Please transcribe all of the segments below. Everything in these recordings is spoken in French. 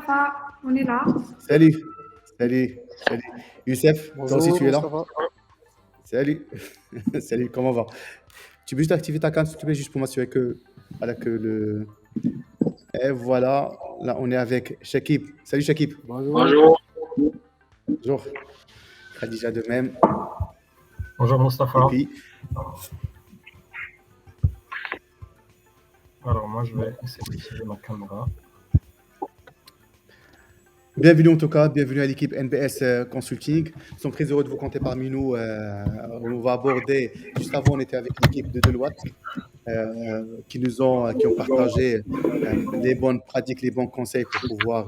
Mustapha, on est là. Salut, salut, salut. Youssef, toi aussi Bonjour tu es là? Mustapha. Salut, salut, comment va? Tu peux juste activer ta carte, s'il te plaît, juste pour m'assurer que, voilà, que le... Et voilà, là on est avec Shakib. Salut Shakib. Bonjour. Bonjour. Khadija de même. Bonjour Et Mustapha. puis, Alors moi je vais essayer d'activer ma caméra. bienvenue en tout cas, bienvenue à l'équipe NBS Consulting. Nous sommes très heureux de vous compter parmi nous. On va aborder, juste avant on était avec l'équipe de Deloitte, qui ont partagé les bonnes pratiques, les bons conseils pour pouvoir,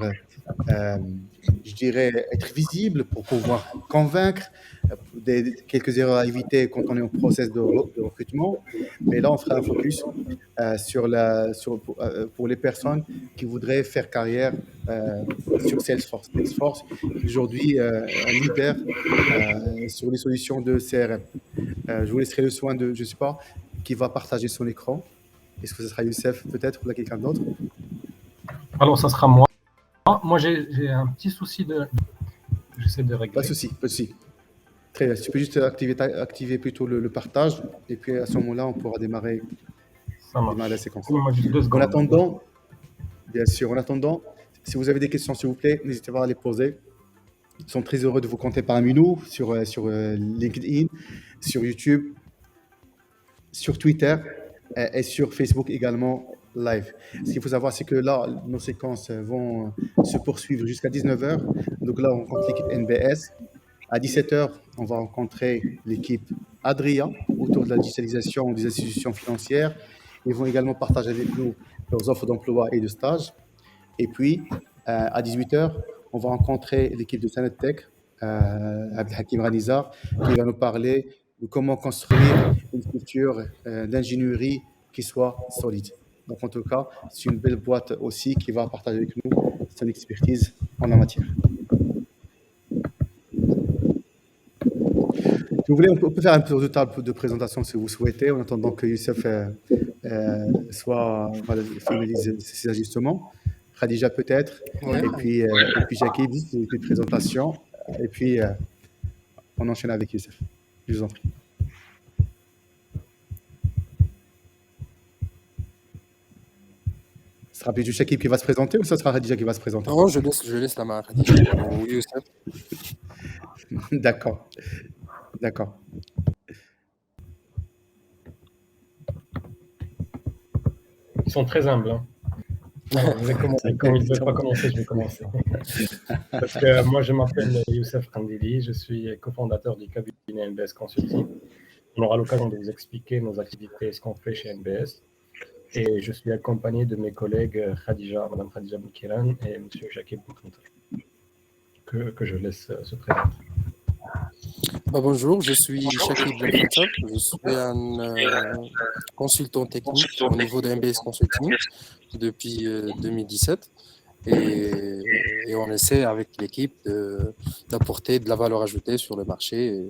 je dirais, être visible, pour pouvoir convaincre, quelques erreurs à éviter quand on est en process de recrutement. Mais là, on fera un focus pour les personnes qui voudraient faire carrière sur Salesforce. Salesforce, qui aujourd'hui, un leader sur les solutions de CRM. Je vous laisserai le soin de, je ne sais pas, qui va partager son écran. Est-ce que ce sera Youssef peut-être ou quelqu'un d'autre? Alors ça sera moi. Moi j'ai un petit souci j'essaie de régler. Pas de souci, pas de souci. Très bien. Tu peux juste activer plutôt le partage et puis à ce moment-là, on pourra démarrer Ça marche. la séquence. Moi juste 2 En secondes. attendant, bien sûr, si vous avez des questions, s'il vous plaît, n'hésitez pas à les poser. Nous sommes très heureux de vous compter parmi nous sur LinkedIn, sur YouTube, sur Twitter et sur Facebook également live. Ce qu'il faut savoir, c'est que là, nos séquences vont se poursuivre jusqu'à 19h. Donc là, on rencontre l'équipe NBS. À 17h, on va rencontrer l'équipe Adria autour de la digitalisation des institutions financières. Ils vont également partager avec nous leurs offres d'emploi et de stage. Et puis, à 18h, on va rencontrer l'équipe de Sanet Tech, Abdelhakim Ranizar, qui va nous parler de comment construire une culture d'ingénierie qui soit solide. Donc, en tout cas, c'est une belle boîte aussi qui va partager avec nous son expertise en la matière. Si vous voulez, on peut faire un tour de table de présentation si vous souhaitez, en attendant que Youssef finalise ses ajustements. Khadija peut-être, Ouais. et puis Jackie, une petite présentation, et puis on enchaîne avec Youssef. Je vous en prie. Ce sera plutôt Shakib qui va se présenter ou ce sera Khadija qui va se présenter? Non, je laisse la main à Khadija ou Youssef. D'accord. D'accord. Ils sont très humbles. Hein. Alors, je vais commencer. Comme ils ne veulent pas commencer, je vais commencer. Parce que moi, je m'appelle Youssef Kandili, je suis cofondateur du cabinet NBS Consulting. On aura l'occasion de vous expliquer nos activités, ce qu'on fait chez NBS. Et je suis accompagné de mes collègues Madame Khadija Boukiran et M. Shakib Boukhanta, que je laisse se présenter. Bonjour, je suis Shakib Boukhanta. Je suis un consultant technique au niveau de MBS Consulting depuis 2017. Et on essaie avec l'équipe d'apporter de la valeur ajoutée sur le marché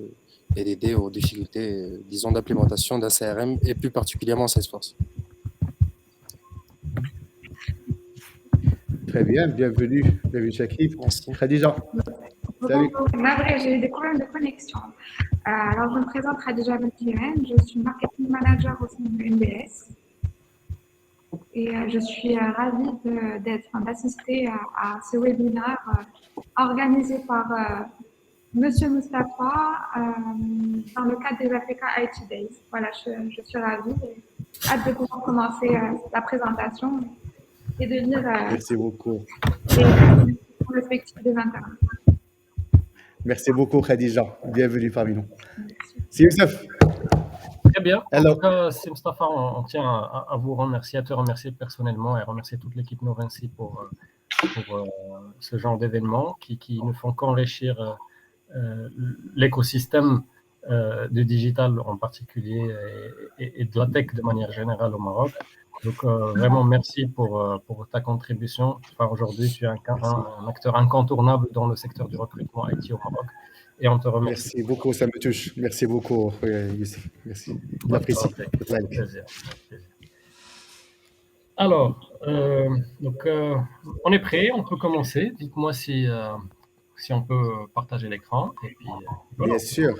et d'aider aux difficultés, disons, d'implémentation d'un CRM et plus particulièrement Salesforce. Très bien, bienvenue Shakib. Merci. Khadija. Salut. Navré, j'ai eu des problèmes de connexion. Alors, je me présente Khadija Boukiran, je suis marketing manager au sein de NBS. Et je suis ravie d'assister à ce webinaire organisé par Monsieur Mustapha dans le cadre des Africa IT Days. Voilà, je suis ravie et hâte de pouvoir commencer la présentation et de lire Merci beaucoup. les respectifs des internautes. Merci beaucoup, Khadija. Bienvenue parmi nous. C'est Youssef. Très bien. Alors, en tout cas, c'est Mustapha, on tient à vous remercier, à te remercier personnellement et à remercier toute l'équipe Novinci pour ce genre d'événements qui ne font qu'enrichir l'écosystème du digital en particulier et de la tech de manière générale au Maroc. Donc, vraiment, merci pour ta contribution. Enfin, aujourd'hui, tu es un acteur incontournable dans le secteur du recrutement IT au Maroc. Et on te remercie. Merci beaucoup, ça me touche. Merci beaucoup, Youssef. Merci. J'apprécie. Plaisir. Alors, On est prêt, on peut commencer. Dites-moi si on peut partager l'écran. Et puis, voilà. Bien sûr.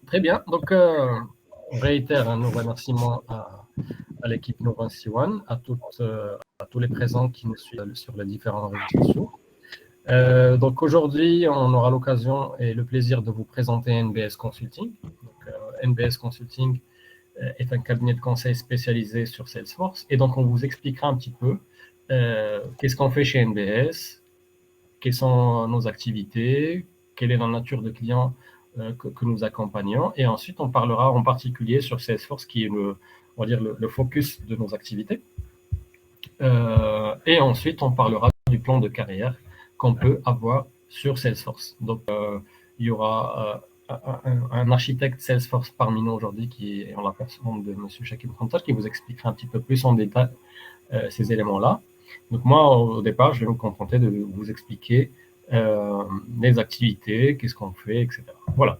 Très bien. Donc, on réitère nos remerciements à l'équipe Novance One, à tous les présents qui nous suivent sur les différents réseaux sociaux. Donc aujourd'hui, on aura l'occasion et le plaisir de vous présenter NBS Consulting. Donc, NBS Consulting est un cabinet de conseil spécialisé sur Salesforce. Et donc, on vous expliquera un petit peu qu'est-ce qu'on fait chez NBS, quelles sont nos activités, quelle est la nature de clients que nous accompagnons. Et ensuite, on parlera en particulier sur Salesforce, qui est on va dire le focus de nos activités. Et ensuite, on parlera du plan de carrière qu'on peut avoir sur Salesforce. Donc, il y aura un architecte Salesforce parmi nous aujourd'hui qui est en la personne de M. Shakib Khantar, qui vous expliquera un petit peu plus en détail ces éléments-là. Donc moi, au départ, je vais me contenter de vous expliquer les activités, qu'est-ce qu'on fait, etc. Voilà.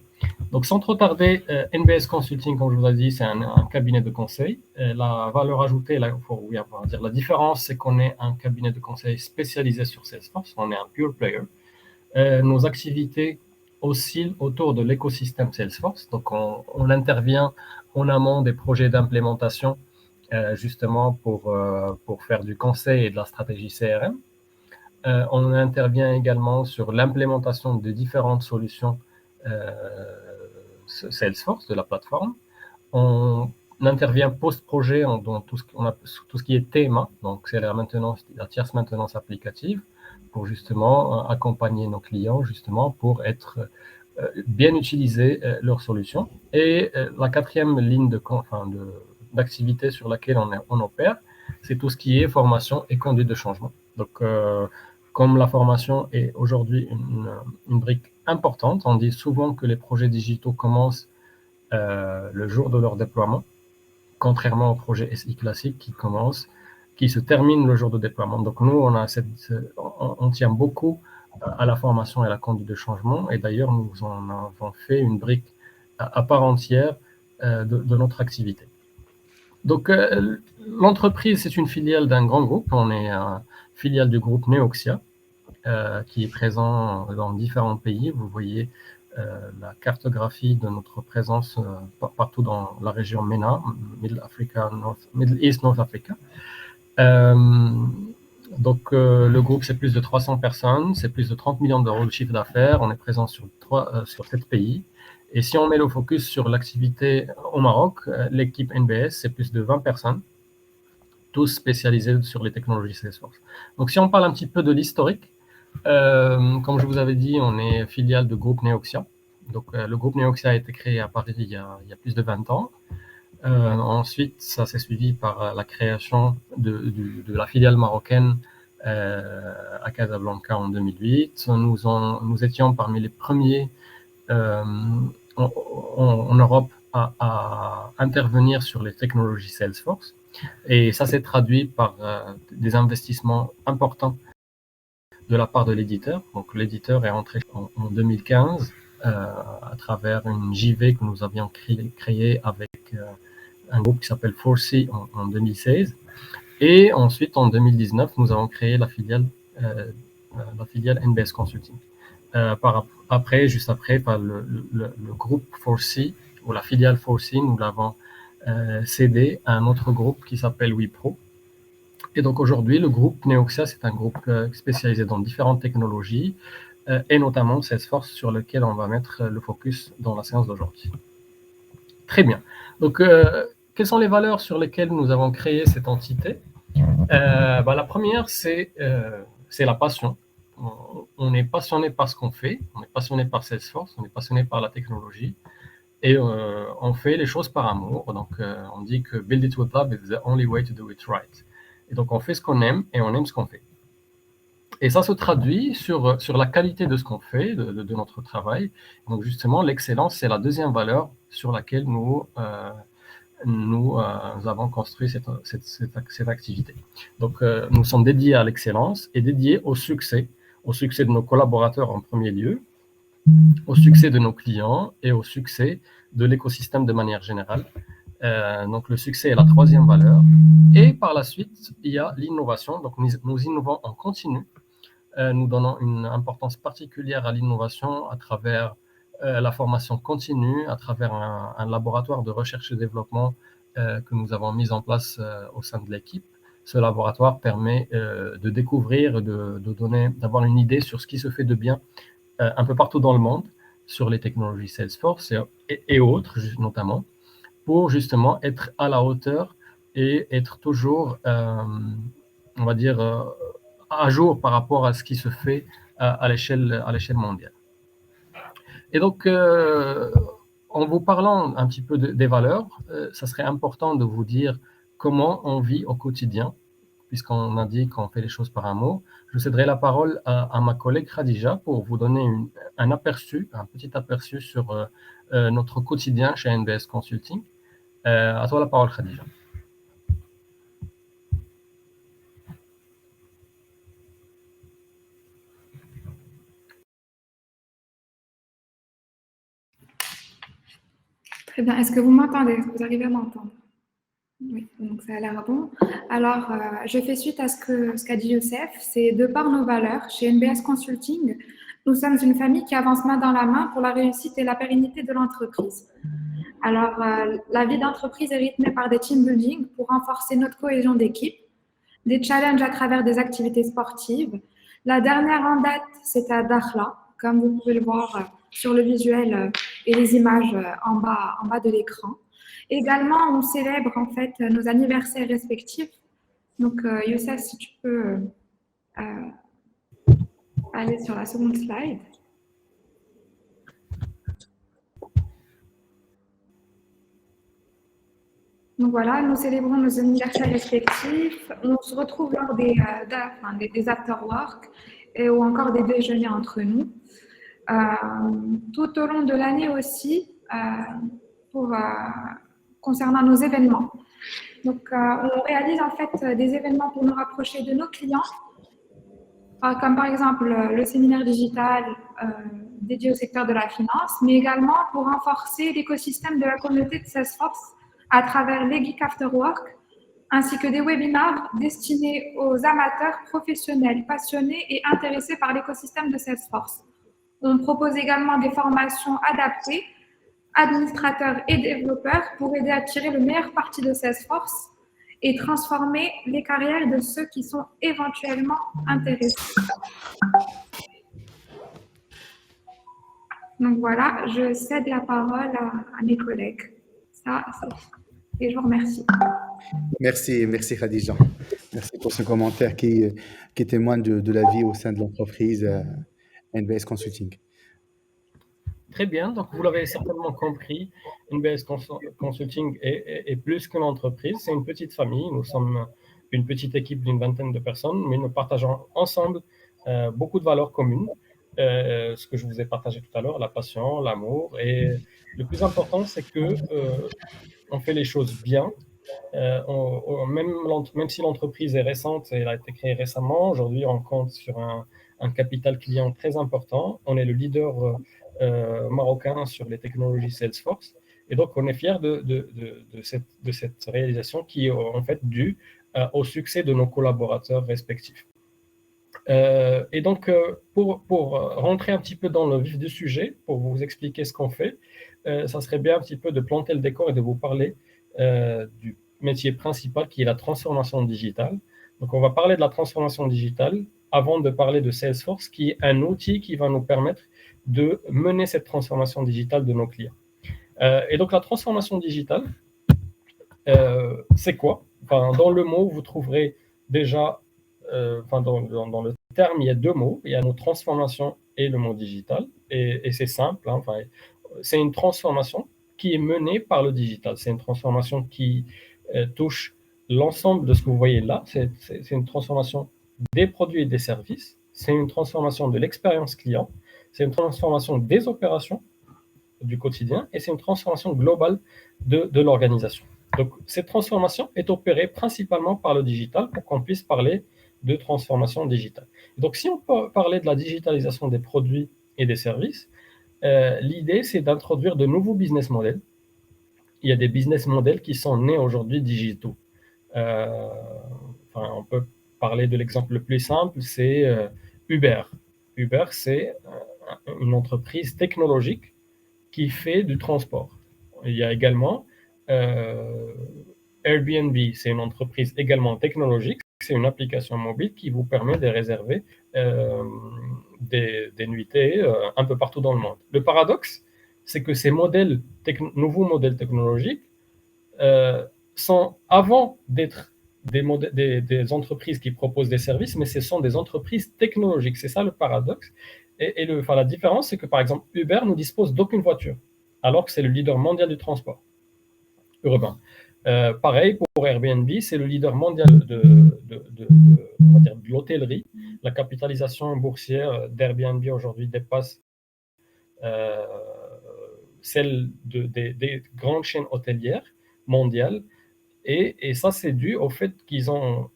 Donc sans trop tarder, NBS Consulting, comme je vous ai dit, c'est un cabinet de conseil. La valeur ajoutée, la différence, c'est qu'on est un cabinet de conseil spécialisé sur Salesforce. On est un pure player. Nos activités oscillent autour de l'écosystème Salesforce. Donc on intervient en amont des projets d'implémentation justement pour faire du conseil et de la stratégie CRM. On intervient également sur l'implémentation de différentes solutions Salesforce, de la plateforme. On intervient post-projet dans tout ce qui est TMA, donc c'est la tierce maintenance applicative, pour justement accompagner nos clients justement pour être bien utiliser leurs solutions. Et la quatrième ligne d'activité sur laquelle on opère, c'est tout ce qui est formation et conduite de changement. Donc, comme la formation est aujourd'hui une brique importante, on dit souvent que les projets digitaux commencent le jour de leur déploiement, contrairement aux projets SI classiques qui se terminent le jour de déploiement. Donc, nous, on tient beaucoup à la formation et à la conduite de changement. Et d'ailleurs, nous en avons fait une brique à part entière de notre activité. Donc, l'entreprise, c'est une filiale d'un grand groupe. On est une filiale du groupe Neoxia, qui est présent dans différents pays. Vous voyez la cartographie de notre présence partout dans la région MENA, Middle East, North Africa. Donc, le groupe, c'est plus de 300 personnes, c'est plus de 30 millions d'euros de chiffre d'affaires. On est présent sur 7 pays. Et si on met le focus sur l'activité au Maroc, l'équipe NBS, c'est plus de 20 personnes, tous spécialisés sur les technologies Salesforce. Donc, si on parle un petit peu de l'historique, comme je vous avais dit, on est filiale du groupe Neoxia. Donc, le groupe Neoxia a été créé à Paris il y a plus de 20 ans. Ensuite, ça s'est suivi par la création de la filiale marocaine à Casablanca en 2008. Nous étions parmi les premiers en Europe à intervenir sur les technologies Salesforce. Et ça s'est traduit par des investissements importants de la part de l'éditeur. Donc l'éditeur est entré en 2015 à travers une JV que nous avions créée avec un groupe qui s'appelle 4C en 2016. Et ensuite, en 2019, nous avons créé la filiale NBS Consulting. Juste après, par le groupe 4C, ou la filiale 4C, nous l'avons cédé à un autre groupe qui s'appelle Wipro. Et donc aujourd'hui, le groupe Neoxia, c'est un groupe spécialisé dans différentes technologies, et notamment Salesforce, sur lequel on va mettre le focus dans la séance d'aujourd'hui. Très bien. Donc, quelles sont les valeurs sur lesquelles nous avons créé cette entité? La première, c'est la passion. On est passionné par ce qu'on fait, on est passionné par Salesforce, on est passionné par la technologie, et on fait les choses par amour. Donc, on dit que build it with love is the only way to do it right. Et donc, on fait ce qu'on aime et on aime ce qu'on fait. Et ça se traduit sur la qualité de ce qu'on fait, de notre travail. Donc, justement, l'excellence, c'est la deuxième valeur sur laquelle nous avons construit cette activité. Donc, nous sommes dédiés à l'excellence et dédiés au succès de nos collaborateurs en premier lieu, au succès de nos clients et au succès de l'écosystème de manière générale. Donc, le succès est la troisième valeur. Et par la suite, il y a l'innovation. Donc, nous innovons en continu. Nous donnons une importance particulière à l'innovation à travers la formation continue, à travers un laboratoire de recherche et développement que nous avons mis en place au sein de l'équipe. Ce laboratoire permet de découvrir, d'avoir une idée sur ce qui se fait de bien un peu partout dans le monde, sur les technologies Salesforce et autres, notamment, pour justement être à la hauteur et être toujours, on va dire, à jour par rapport à ce qui se fait à l'échelle mondiale. Et donc, en vous parlant un petit peu des valeurs, ça serait important de vous dire comment on vit au quotidien, puisqu'on a dit qu'on fait les choses par un mot. Je céderai la parole à ma collègue Khadija pour vous donner un petit aperçu sur notre quotidien chez NBS Consulting. À toi la parole, Khadija. Très bien. Est-ce que vous m'entendez? Est-ce que vous arrivez à m'entendre? Oui, donc ça a l'air bon. Alors, je fais suite à ce qu'a dit Youssef. C'est de par nos valeurs, chez NBS Consulting, nous sommes une famille qui avance main dans la main pour la réussite et la pérennité de l'entreprise. Alors, la vie d'entreprise est rythmée par des team building pour renforcer notre cohésion d'équipe, des challenges à travers des activités sportives. La dernière en date, c'était à Dakhla, comme vous pouvez le voir sur le visuel et les images en bas de l'écran. Également, on célèbre en fait nos anniversaires respectifs. Donc, Youssef, si tu peux aller sur la seconde slide. Donc voilà, nous célébrons nos anniversaires respectifs. On se retrouve lors des after-work ou encore des déjeuners entre nous. Tout au long de l'année aussi, concernant nos événements. Donc, on réalise en fait des événements pour nous rapprocher de nos clients, comme par exemple le séminaire digital dédié au secteur de la finance, mais également pour renforcer l'écosystème de la communauté de Salesforce à travers les Geek After Work, ainsi que des webinaires destinés aux amateurs, professionnels, passionnés et intéressés par l'écosystème de Salesforce. On propose également des formations adaptées, administrateurs et développeurs, pour aider à tirer le meilleur parti de Salesforce et transformer les carrières de ceux qui sont éventuellement intéressés. Donc voilà, je cède la parole à mes collègues. Et je vous remercie. Merci Khadija. Merci pour ce commentaire qui témoigne de la vie au sein de l'entreprise NBS Consulting. Très bien, donc vous l'avez certainement compris, NBS Consulting est plus qu'une entreprise, c'est une petite famille. Nous sommes une petite équipe d'une vingtaine de personnes, mais nous partageons ensemble beaucoup de valeurs communes. Ce que je vous ai partagé tout à l'heure, la passion, l'amour, et le plus important, c'est que on fait les choses bien. Même si l'entreprise est récente et elle a été créée récemment, aujourd'hui on compte sur un capital client très important. On est le leader marocain sur les technologies Salesforce, et donc on est fiers de cette réalisation qui est en fait due au succès de nos collaborateurs respectifs. Et donc, pour rentrer un petit peu dans le vif du sujet, pour vous expliquer ce qu'on fait, ça serait bien un petit peu de planter le décor et de vous parler du métier principal qui est la transformation digitale. Donc, on va parler de la transformation digitale avant de parler de Salesforce, qui est un outil qui va nous permettre de mener cette transformation digitale de nos clients. Et donc, la transformation digitale, c'est quoi? Enfin, dans le mot, vous trouverez déjà, dans le terme, il y a deux mots. Il y a le mot transformation et le mot digital. Et c'est simple, hein, c'est une transformation qui est menée par le digital. C'est une transformation qui touche l'ensemble de ce que vous voyez là. C'est une transformation des produits et des services. C'est une transformation de l'expérience client. C'est une transformation des opérations du quotidien et c'est une transformation globale de l'organisation. Donc, cette transformation est opérée principalement par le digital pour qu'on puisse parler de transformation digitale. Donc, si on peut parler de la digitalisation des produits et des services, l'idée, c'est d'introduire de nouveaux business models il y a des business models qui sont nés aujourd'hui digitaux. On peut parler de l'exemple le plus simple, c'est Uber. Uber, c'est une entreprise technologique qui fait du transport. Il y a également Airbnb, c'est une entreprise également technologique, c'est une application mobile qui vous permet de réserver des nuitées un peu partout dans le monde. Le paradoxe, c'est que ces nouveaux modèles technologiques sont, avant d'être des entreprises qui proposent des services, mais ce sont des entreprises technologiques. C'est ça le paradoxe. Et la différence, c'est que par exemple, Uber ne dispose d'aucune voiture, alors que c'est le leader mondial du transport urbain. Pareil pour Airbnb, c'est le leader mondial on va dire, de l'hôtellerie. La capitalisation boursière d'Airbnb aujourd'hui dépasse celle des grandes chaînes hôtelières mondiales. Et ça, c'est dû au fait qu'ils ont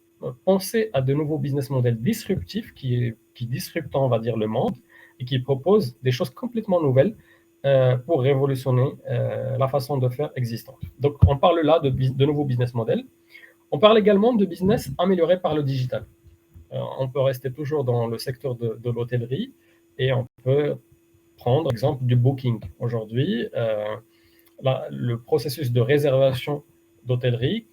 pensé à de nouveaux business models disruptifs qui disruptent, on va dire, le monde et qui proposent des choses complètement nouvelles pour révolutionner la façon de faire existante. Donc, on parle là de nouveaux business models. On parle également de business amélioré par le digital. On peut rester toujours dans le secteur de l'hôtellerie et on peut prendre l'exemple du booking. Aujourd'hui, le processus de réservation d'hôtellerie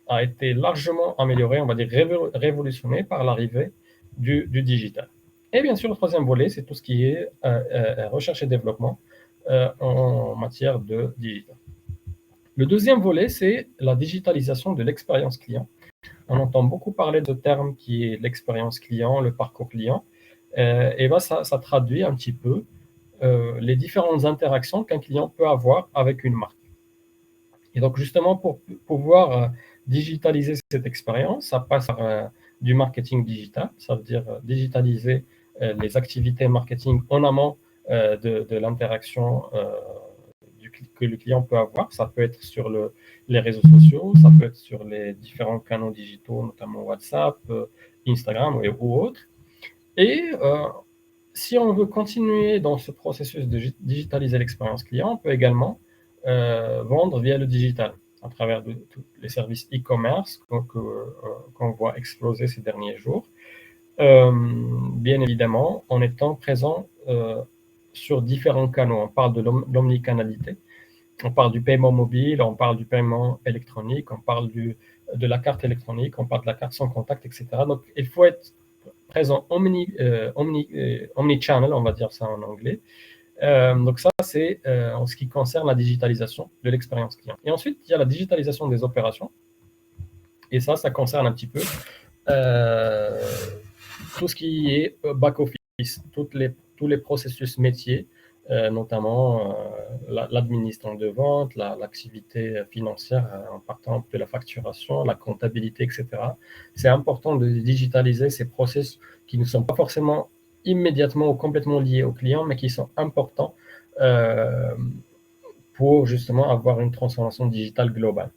a été largement amélioré, on va dire révolutionné par l'arrivée du digital. Et bien sûr, le troisième volet, c'est tout ce qui est recherche et développement en matière de digital. Le deuxième volet, c'est la digitalisation de l'expérience client. On entend beaucoup parler de termes qui est l'expérience client, le parcours client. Et ben ça traduit un petit peu les différentes interactions qu'un client peut avoir avec une marque. Et donc, justement, pour pouvoir digitaliser cette expérience, ça passe par du marketing digital, ça veut dire digitaliser les activités marketing en amont de l'interaction que le client peut avoir. Ça peut être sur les réseaux sociaux, ça peut être sur les différents canaux digitaux, notamment WhatsApp, Instagram ou autres. Et si on veut continuer dans ce processus de digitaliser l'expérience client, on peut également vendre via le digital, à travers tous les services e-commerce qu'on voit exploser ces derniers jours. Bien évidemment, en étant présent sur différents canaux. On parle de l'omnicanalité, on parle du paiement mobile, on parle du paiement électronique, on parle de la carte électronique, on parle de la carte sans contact, etc. Donc, il faut être présent omnichannel, on va dire ça en anglais. Donc ça, c'est en ce qui concerne la digitalisation de l'expérience client. Et ensuite, il y a la digitalisation des opérations. Et ça concerne un petit peu tout ce qui est back-office, tous les processus métiers, notamment l'administration de vente, l'activité financière en partant de la facturation, la comptabilité, etc. C'est important de digitaliser ces processus qui ne sont pas forcément immédiatement ou complètement liés aux clients, mais qui sont importants pour justement avoir une transformation digitale globale.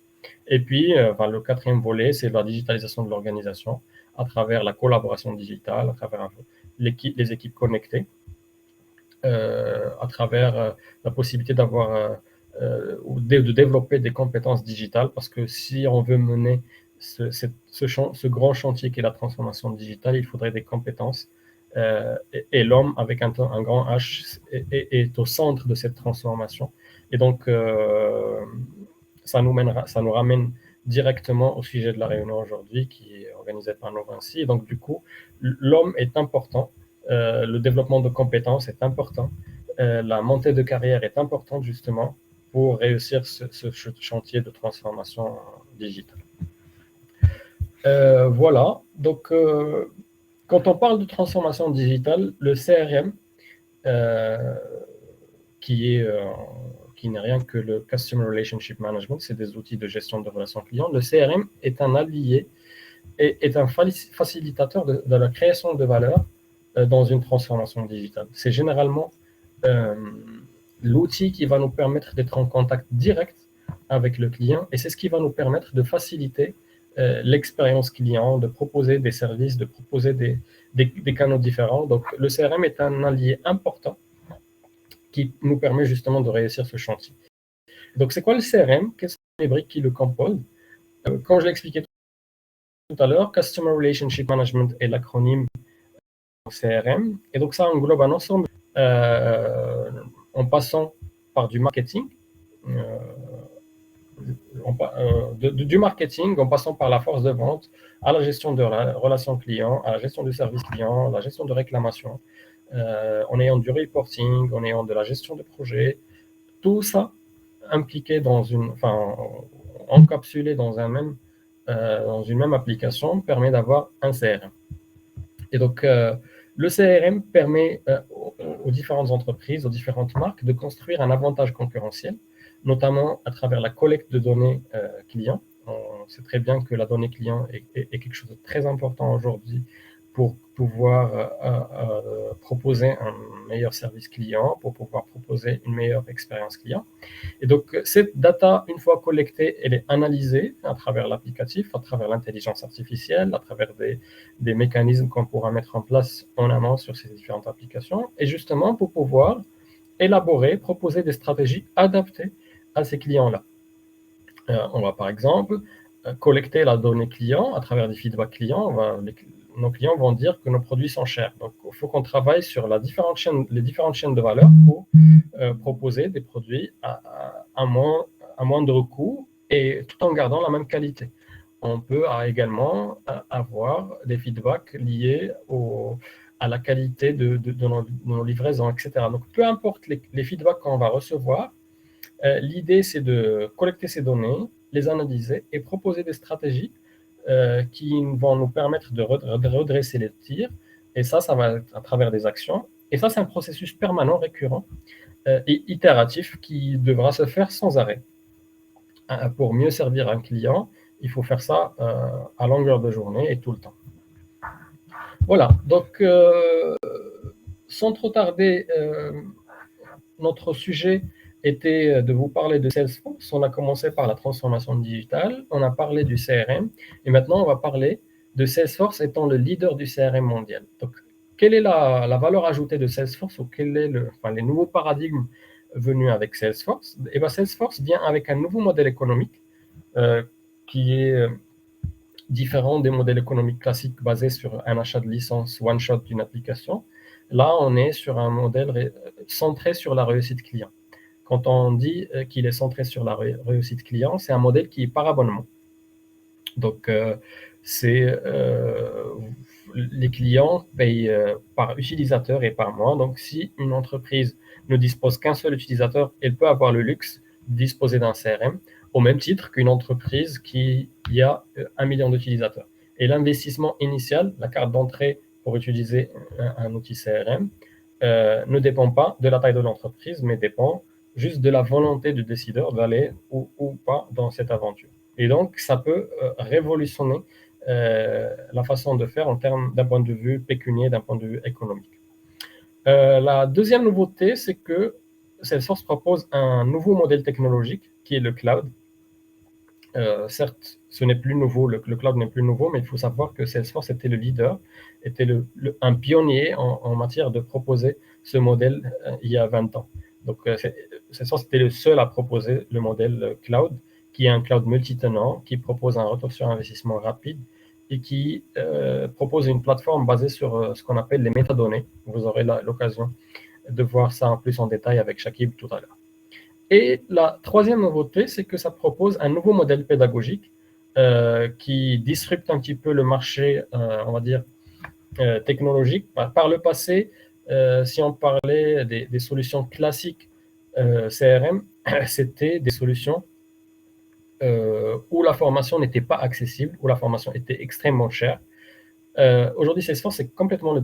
Et puis, le quatrième volet, c'est la digitalisation de l'organisation à travers la collaboration digitale, à travers les équipes connectées, à travers la possibilité d'avoir ou de développer des compétences digitales, parce que si on veut mener ce grand chantier qui est la transformation digitale, il faudrait des compétences et l'homme avec un grand H est au centre de cette transformation. Et donc, ça nous ramène directement au sujet de la réunion aujourd'hui qui est organisée par Novinci. Et donc, du coup, l'homme est important, le développement de compétences est important, la montée de carrière est importante justement pour réussir ce chantier de transformation digitale. Voilà, donc quand on parle de transformation digitale, le CRM, qui n'est rien que le Customer Relationship Management, c'est des outils de gestion de relations clients. Le CRM est un allié, est un facilitateur de la création de valeur dans une transformation digitale. C'est généralement l'outil qui va nous permettre d'être en contact direct avec le client et c'est ce qui va nous permettre de faciliter l'expérience client, de proposer des services, de proposer des canaux différents. Donc, le CRM est un allié important qui nous permet justement de réussir ce chantier. Donc, c'est quoi le CRM? Quelles sont les briques qui le composent? Comme je l'ai expliqué tout à l'heure, Customer Relationship Management est l'acronyme CRM. Et donc, ça englobe un ensemble en passant par du marketing, du marketing, en passant par la force de vente, à la gestion de relations clients, à la gestion du service client, la gestion de réclamation, en ayant du reporting, en ayant de la gestion de projet, tout ça impliqué encapsulé dans une même application permet d'avoir un CRM. Et donc, le CRM permet aux différentes entreprises, aux différentes marques de construire un avantage concurrentiel, notamment à travers la collecte de données clients. On sait très bien que la donnée client est quelque chose de très important aujourd'hui pour pouvoir proposer un meilleur service client, pour pouvoir proposer une meilleure expérience client. Et donc, cette data, une fois collectée, elle est analysée à travers l'applicatif, à travers l'intelligence artificielle, à travers des mécanismes qu'on pourra mettre en place en amont sur ces différentes applications, et justement pour pouvoir élaborer, proposer des stratégies adaptées à ces clients-là. On va par exemple collecter la donnée client à travers des feedbacks clients. Nos clients vont dire que nos produits sont chers. Donc, il faut qu'on travaille sur les différentes chaînes de valeur pour proposer des produits à moindre coût et tout en gardant la même qualité. On peut également avoir des feedbacks liés à la qualité de nos livraisons, etc. Donc, peu importe les feedbacks qu'on va recevoir, l'idée, c'est de collecter ces données, les analyser et proposer des stratégies qui vont nous permettre de redresser les tirs. Et ça va être à travers des actions. Et ça, c'est un processus permanent, récurrent et itératif qui devra se faire sans arrêt. Pour mieux servir un client, il faut faire ça à longueur de journée et tout le temps. Voilà, donc sans trop tarder, notre sujet était de vous parler de Salesforce. On a commencé par la transformation digitale, on a parlé du CRM, et maintenant on va parler de Salesforce étant le leader du CRM mondial. Donc, quelle est la valeur ajoutée de Salesforce ou quels sont les nouveaux paradigmes venus avec Salesforce? Et bien, Salesforce vient avec un nouveau modèle économique qui est différent des modèles économiques classiques basés sur un achat de licence one-shot d'une application. Là, on est sur un modèle centré sur la réussite client. Quand on dit qu'il est centré sur la réussite client, c'est un modèle qui est par abonnement. Donc, les clients payent par utilisateur et par mois. Donc, si une entreprise ne dispose qu'un seul utilisateur, elle peut avoir le luxe de disposer d'un CRM au même titre qu'une entreprise qui a 1 million d'utilisateurs. Et l'investissement initial, la carte d'entrée pour utiliser un outil CRM, ne dépend pas de la taille de l'entreprise, mais dépend juste de la volonté du décideur d'aller ou pas dans cette aventure. Et donc, ça peut révolutionner la façon de faire d'un point de vue pécunier, d'un point de vue économique. La deuxième nouveauté, c'est que Salesforce propose un nouveau modèle technologique qui est le cloud. Certes, ce n'est plus nouveau, le cloud n'est plus nouveau, mais il faut savoir que Salesforce était le leader, était un pionnier en matière de proposer ce modèle il y a 20 ans. Donc, Salesforce était le seul à proposer le modèle cloud, qui est un cloud multi-tenant, qui propose un retour sur investissement rapide et qui propose une plateforme basée sur ce qu'on appelle les métadonnées. Vous aurez l'occasion de voir ça en plus en détail avec Shakib tout à l'heure. Et la troisième nouveauté, c'est que ça propose un nouveau modèle pédagogique qui disrupte un petit peu le marché, on va dire, technologique. Par le passé, si on parlait des solutions classiques CRM, c'était des solutions où la formation n'était pas accessible, où la formation était extrêmement chère. Aujourd'hui, Salesforce, c'est complètement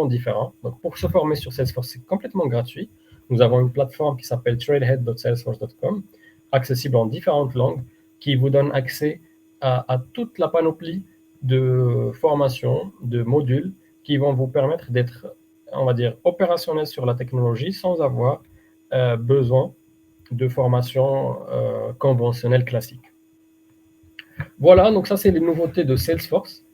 différent. Donc, pour se former sur Salesforce, c'est complètement gratuit. Nous avons une plateforme qui s'appelle tradehead.salesforce.com, accessible en différentes langues, qui vous donne accès à toute la panoplie de formations, de modules qui vont vous permettre d'être, on va dire, opérationnel sur la technologie sans avoir besoin de formation conventionnelle classique. Voilà, donc ça, c'est les nouveautés de Salesforce.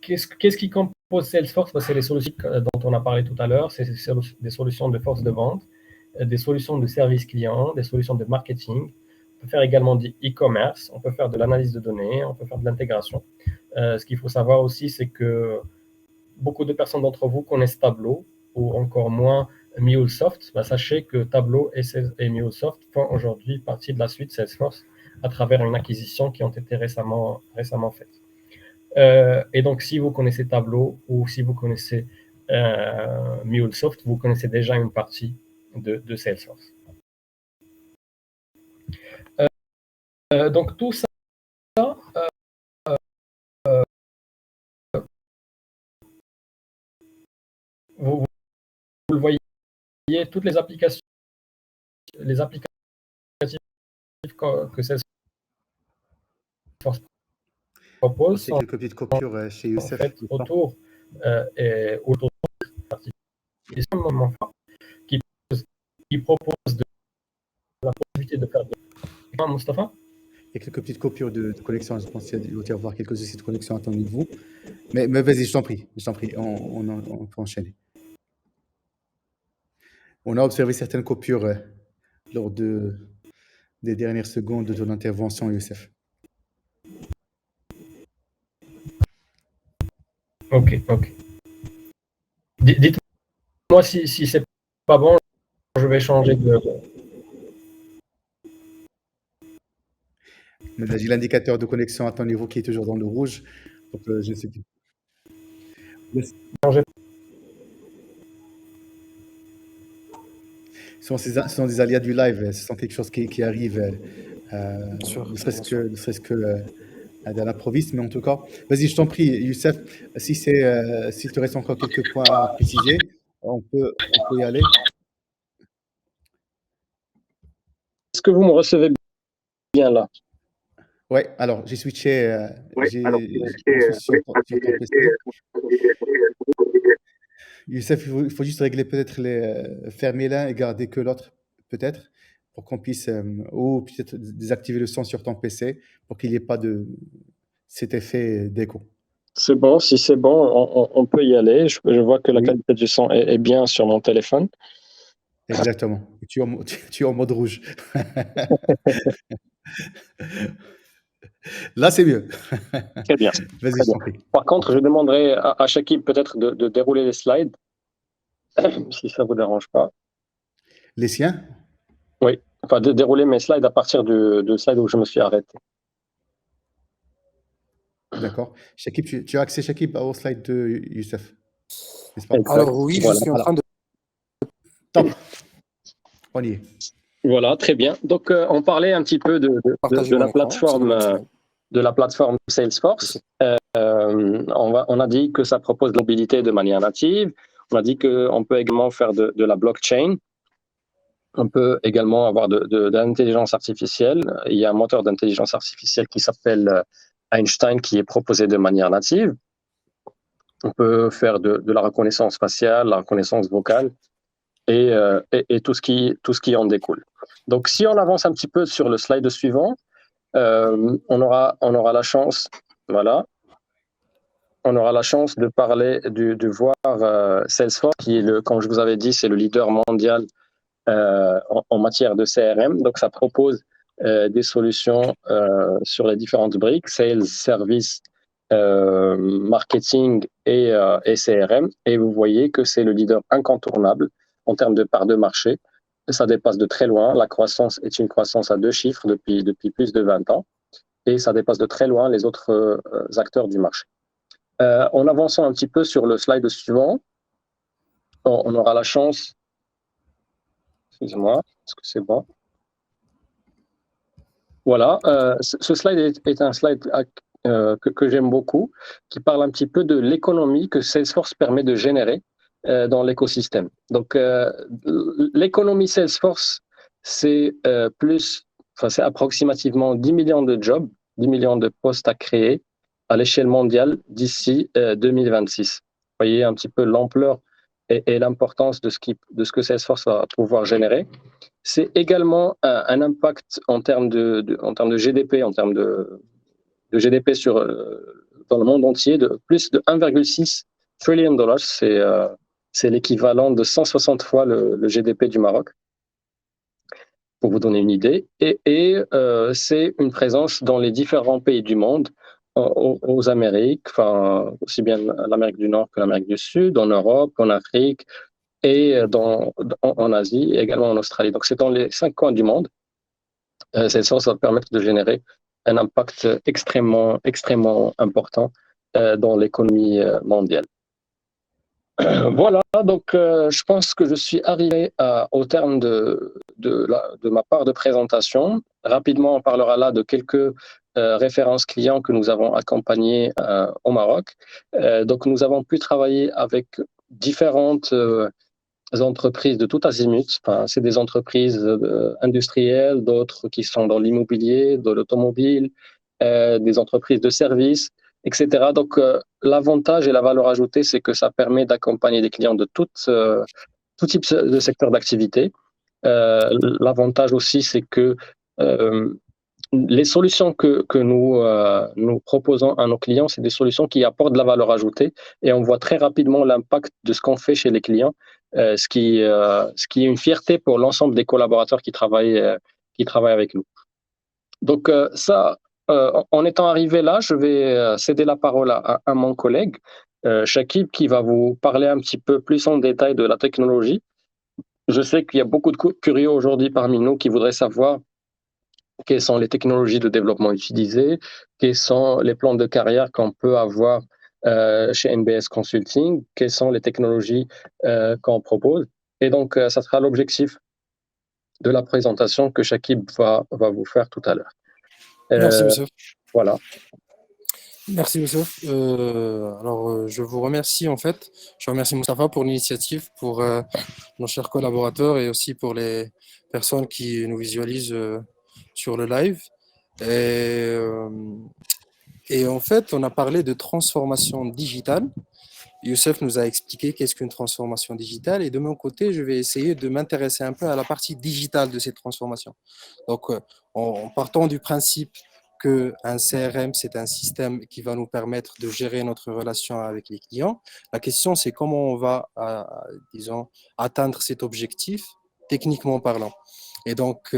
Qu'est-ce qui compose Salesforce? C'est les solutions dont on a parlé tout à l'heure, c'est des solutions de force de vente des solutions de service client, des solutions de marketing. On peut faire également du e-commerce, on peut faire de l'analyse de données, on peut faire de l'intégration. Ce qu'il faut savoir aussi, c'est que beaucoup de personnes d'entre vous connaissent Tableau ou encore moins MuleSoft. Sachez que Tableau et MuleSoft font aujourd'hui partie de la suite Salesforce à travers une acquisition qui ont été récemment faites. Et donc, si vous connaissez Tableau ou si vous connaissez MuleSoft, vous connaissez déjà une partie de Salesforce. Donc, tout ça, vous le voyez, toutes les applications que Salesforce propose C'est sont quelques petites coupures chez en Youssef. fait autour de qui propose la possibilité de faire de Mustapha. Il y a quelques petites coupures de connexion. Je pense qu'il doit y avoir quelques soucis de connexion attendus de vous. Mais vas-y, je t'en prie. On peut enchaîner. On a observé certaines coupures lors des dernières secondes de ton intervention, Youssef. Ok. Dites-moi si c'est pas bon, je vais changer de... Mais j'ai l'indicateur de connexion à ton niveau qui est toujours dans le rouge. Donc, je ne sais plus. Ce sont des aléas du live. Ce sont quelque chose qui arrive, ne serait-ce que à l'improviste, mais en tout cas, vas-y, je t'en prie, Youssef, s'il te reste encore quelques points à préciser, on peut y aller. Est-ce que vous me recevez bien là? Oui, alors j'ai switché, sur ton PC. Youssef, il faut juste régler peut-être fermer l'un et garder que l'autre, peut-être, pour qu'on puisse, ou peut-être désactiver le son sur ton PC pour qu'il n'y ait pas de cet effet d'écho. C'est bon, si c'est bon, on peut y aller. Je vois que la qualité du son est bien sur mon téléphone. Exactement. Tu es en mode rouge. Là, c'est mieux. Très bien. Vas-y, je t'en prie. Par contre, je demanderai à Shakib peut-être de dérouler les slides, si ça ne vous dérange pas. Les siens? Oui, enfin de dérouler mes slides à partir du slide où je me suis arrêté. D'accord. Shakib, tu as accès, Shakib, au slide de Youssef, n'est-ce pas? Alors oui, je suis en train de... Top. On y est. Voilà, très bien. Donc, on parlait un petit peu de la plateforme Salesforce. On a dit que ça propose de la mobilité de manière native. On a dit qu'on peut également faire de la blockchain. On peut également avoir de l'intelligence artificielle. Il y a un moteur d'intelligence artificielle qui s'appelle Einstein qui est proposé de manière native. On peut faire de la reconnaissance faciale, la reconnaissance vocale et tout ce qui en découle. Donc, si on avance un petit peu sur le slide suivant, on aura la chance, voilà, on aura la chance de parler, de voir Salesforce, qui est, comme je vous avais dit, c'est le leader mondial en matière de CRM. Donc, ça propose des solutions sur les différentes briques, sales, service, marketing et CRM. Et vous voyez que c'est le leader incontournable en termes de part de marché. Ça dépasse de très loin. La croissance est une croissance à 2 chiffres depuis plus de 20 ans. Et ça dépasse de très loin les autres acteurs du marché. En avançant un petit peu sur le slide suivant, on aura la chance... Excusez-moi, est-ce que c'est bon? Voilà, ce slide est un slide que j'aime beaucoup, qui parle un petit peu de l'économie que Salesforce permet de générer dans l'écosystème. Donc, l'économie Salesforce, c'est approximativement 10 millions de jobs, 10 millions de postes à créer à l'échelle mondiale d'ici 2026. Vous voyez un petit peu l'ampleur et l'importance de ce que Salesforce va pouvoir générer. C'est également un impact en termes de GDP, en termes de GDP dans le monde entier de plus de 1,6 trillion dollars. C'est l'équivalent de 160 fois le GDP du Maroc. pour vous donner une idée. C'est une présence dans les différents pays du monde, aux Amériques, enfin, aussi bien l'Amérique du Nord que l'Amérique du Sud, en Europe, en Afrique et en Asie, et également en Australie. Donc, c'est dans les 5 coins du monde. Salesforce va permettre de générer un impact extrêmement, extrêmement important dans l'économie mondiale. Voilà, donc je pense que je suis arrivé au terme de ma part de présentation. Rapidement, on parlera là de quelques références clients que nous avons accompagnés au Maroc. Donc, nous avons pu travailler avec différentes entreprises de tout azimut. Enfin, c'est des entreprises industrielles, d'autres qui sont dans l'immobilier, dans l'automobile, des entreprises de services, etc. Donc, l'avantage et la valeur ajoutée, c'est que ça permet d'accompagner des clients de tout type de secteur d'activité. L'avantage aussi, c'est que les solutions que nous proposons à nos clients, c'est des solutions qui apportent de la valeur ajoutée et on voit très rapidement l'impact de ce qu'on fait chez les clients, ce qui est une fierté pour l'ensemble des collaborateurs qui travaillent avec nous. Donc en étant arrivé là, je vais céder la parole à mon collègue Shakib qui va vous parler un petit peu plus en détail de la technologie. Je sais qu'il y a beaucoup de curieux aujourd'hui parmi nous qui voudraient savoir quelles sont les technologies de développement utilisées, quels sont les plans de carrière qu'on peut avoir chez NBS Consulting, quelles sont les technologies qu'on propose. Et donc, ça sera l'objectif de la présentation que Shakib va vous faire tout à l'heure. Merci, Youssef. Voilà. Merci, Youssef. Je vous remercie, en fait. Je remercie Moustapha pour l'initiative, pour nos chers collaborateurs et aussi pour les personnes qui nous visualisent sur le live. Et en fait, on a parlé de transformation digitale. Youssef nous a expliqué qu'est-ce qu'une transformation digitale. Et de mon côté, je vais essayer de m'intéresser un peu à la partie digitale de cette transformation. Donc, en partant du principe qu'un CRM, c'est un système qui va nous permettre de gérer notre relation avec les clients, la question, c'est comment on va, disons, atteindre cet objectif, techniquement parlant. Et donc,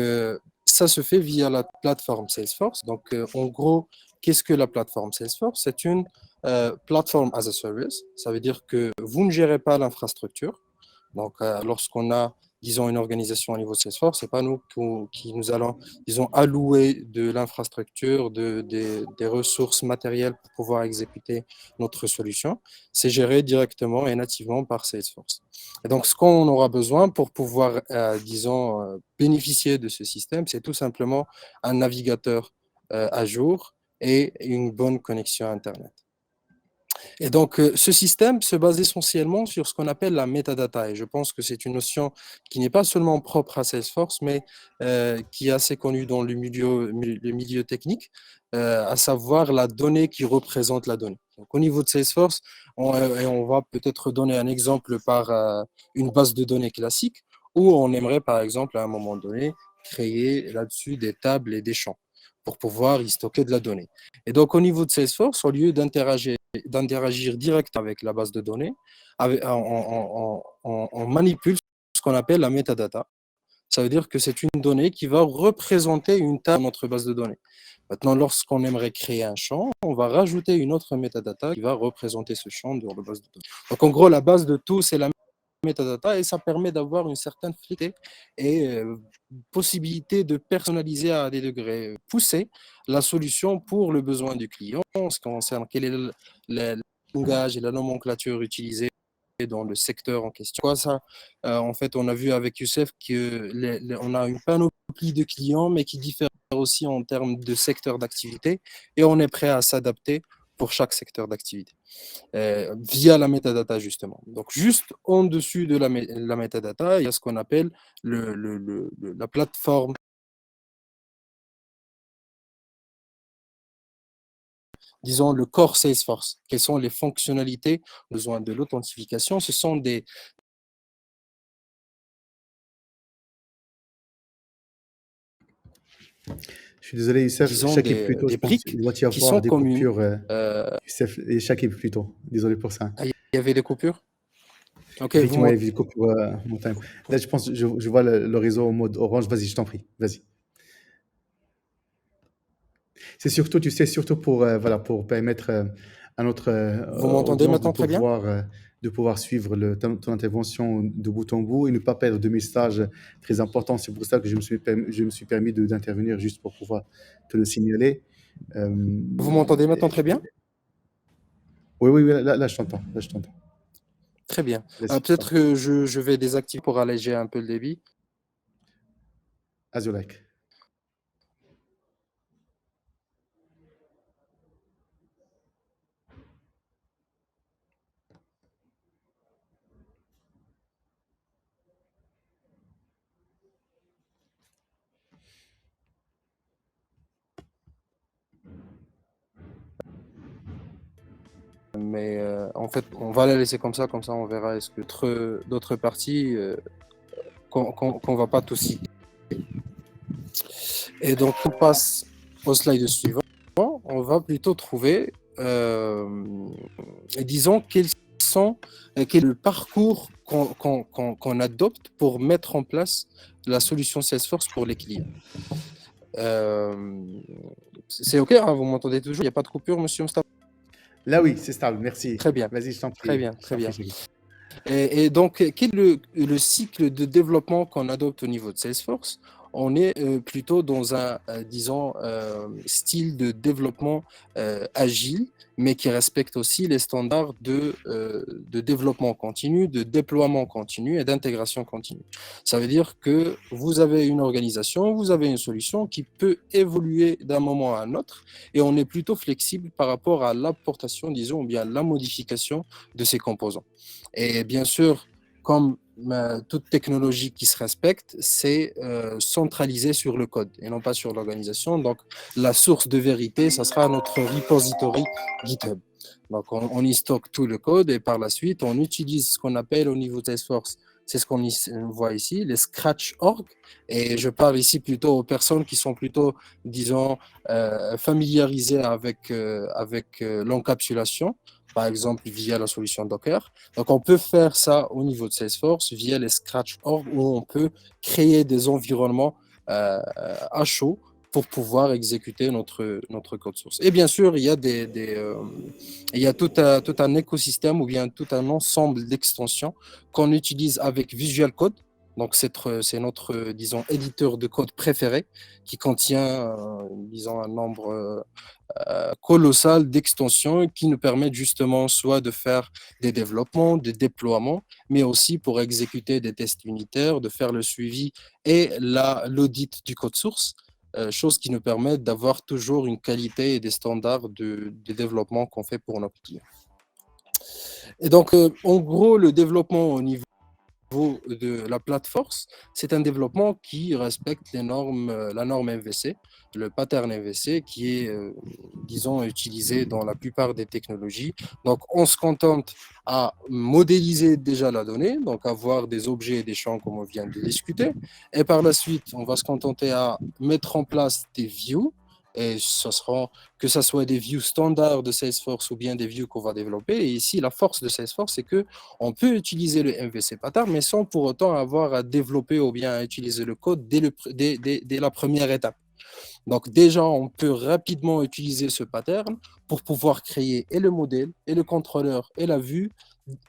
ça se fait via la plateforme Salesforce. Donc, en gros, qu'est-ce que la plateforme Salesforce? C'est une plateforme as a service. Ça veut dire que vous ne gérez pas l'infrastructure. Donc, lorsqu'on a, disons, une organisation au niveau de Salesforce, ce n'est pas nous qui nous allons, disons, allouer de l'infrastructure, des ressources matérielles pour pouvoir exécuter notre solution. C'est géré directement et nativement par Salesforce. Et donc, ce qu'on aura besoin pour pouvoir, disons, bénéficier de ce système, c'est tout simplement un navigateur à jour et une bonne connexion Internet. Et donc, ce système se base essentiellement sur ce qu'on appelle la metadata. Et je pense que c'est une notion qui n'est pas seulement propre à Salesforce, mais qui est assez connue dans le milieu technique, à savoir la donnée qui représente la donnée. Donc, au niveau de Salesforce, on va peut-être donner un exemple par une base de données classique, où on aimerait, par exemple, à un moment donné, créer là-dessus des tables et des champs pour pouvoir y stocker de la donnée. Et donc, au niveau de Salesforce, au lieu d'interagir direct avec la base de données, on manipule ce qu'on appelle la metadata. Ça veut dire que c'est une donnée qui va représenter une table dans notre base de données. Maintenant, lorsqu'on aimerait créer un champ, on va rajouter une autre metadata qui va représenter ce champ dans la base de données. Donc, en gros, la base de tout, c'est la metadata et ça permet d'avoir une certaine fluidité et possibilité de personnaliser à des degrés poussés la solution pour le besoin du client en ce qui concerne quel est le langage et la nomenclature utilisée dans le secteur en question. Quoi, ça, en fait, on a vu avec Youssef qu'on a une panoplie de clients, mais qui diffèrent aussi en termes de secteur d'activité et on est prêt à s'adapter pour chaque secteur d'activité. Via la metadata justement. Donc juste en dessus de la metadata, il y a ce qu'on appelle la plateforme, disons le core Salesforce. Quelles sont les fonctionnalités, besoin de l'authentification? Ce sont des Je suis désolé, Youssef, disons Shakib plutôt, des je pense. briques Il doit y qui avoir sont des communes. coupures. Youssef et Shakib plutôt. Désolé pour ça. Il y avait des coupures? Ok, Effectivement, il y a une coupure mon time. Là, je pense, je vois le réseau en mode orange. Vas-y, je t'en prie. Vas-y. C'est surtout, tu sais, surtout pour, voilà, pour permettre à notre vous m'entendez audience maintenant très bien? de pouvoir suivre ton intervention de bout en bout et ne pas perdre de messages très importants. C'est pour ça que je me suis permis d'intervenir juste pour pouvoir te le signaler. Euh, Vous m'entendez maintenant très bien? oui, oui, oui, là, je t'entends. Là, je t'entends. Très bien. Vas-y, Peut-être que je vais désactiver pour alléger un peu le débit. as you like. Mais en fait, on va la laisser comme ça on verra est-ce que d'autres parties qu'on va pas tout citer. Et donc, on passe au slide suivant. On va plutôt trouver, disons, quel est le parcours qu'on adopte pour mettre en place la solution Salesforce pour les clients. C'est OK, hein, vous m'entendez toujours? Il n'y a pas de coupure, monsieur Mustafa? Là, oui, c'est stable. Merci. Très bien. Vas-y, je t'en prie. Très bien, très bien. Chérie. Et donc, quel est le cycle de développement qu'on adopte au niveau de Salesforce? On est plutôt dans un, disons, style de développement agile, mais qui respecte aussi les standards de développement continu, de déploiement continu et d'intégration continue. Ça veut dire que vous avez une organisation, vous avez une solution qui peut évoluer d'un moment à un autre, et on est plutôt flexible par rapport à l'apportation, disons, ou bien la modification de ces composants. Et bien sûr, comme toute technologie qui se respecte, c'est centralisé sur le code et non pas sur l'organisation. Donc, la source de vérité, ça sera notre repository GitHub. Donc, on y stocke tout le code et par la suite, on utilise ce qu'on appelle au niveau de Salesforce, c'est ce qu'on voit ici, les scratch.org. Et je parle ici plutôt aux personnes qui sont plutôt, disons, familiarisées avec l'encapsulation, par exemple via la solution Docker. Donc, on peut faire ça au niveau de Salesforce via les scratch.org où on peut créer des environnements à chaud pour pouvoir exécuter notre code source. Et bien sûr, il y a, il y a tout un écosystème ou bien tout un ensemble d'extensions qu'on utilise avec Visual Code. Donc, c'est notre, disons, éditeur de code préféré qui contient, disons, un nombre colossal d'extensions qui nous permettent justement soit de faire des développements, des déploiements, mais aussi pour exécuter des tests unitaires, de faire le suivi et l'audit du code source, chose qui nous permet d'avoir toujours une qualité et des standards de développement qu'on fait pour nos clients. Et donc, en gros, le développement au niveau de la plateforme, c'est un développement qui respecte la norme MVC, le pattern MVC qui est, disons, utilisé dans la plupart des technologies. Donc, on se contente à modéliser déjà la donnée, donc avoir des objets et des champs comme on vient de discuter. Et par la suite, on va se contenter à mettre en place des views. Et que ce soit des views standards de Salesforce ou bien des views qu'on va développer. Et ici, la force de Salesforce, c'est qu'on peut utiliser le MVC pattern, mais sans pour autant avoir à développer ou bien à utiliser le code dès la première étape. Donc déjà, on peut rapidement utiliser ce pattern pour pouvoir créer et le modèle, et le contrôleur, et la vue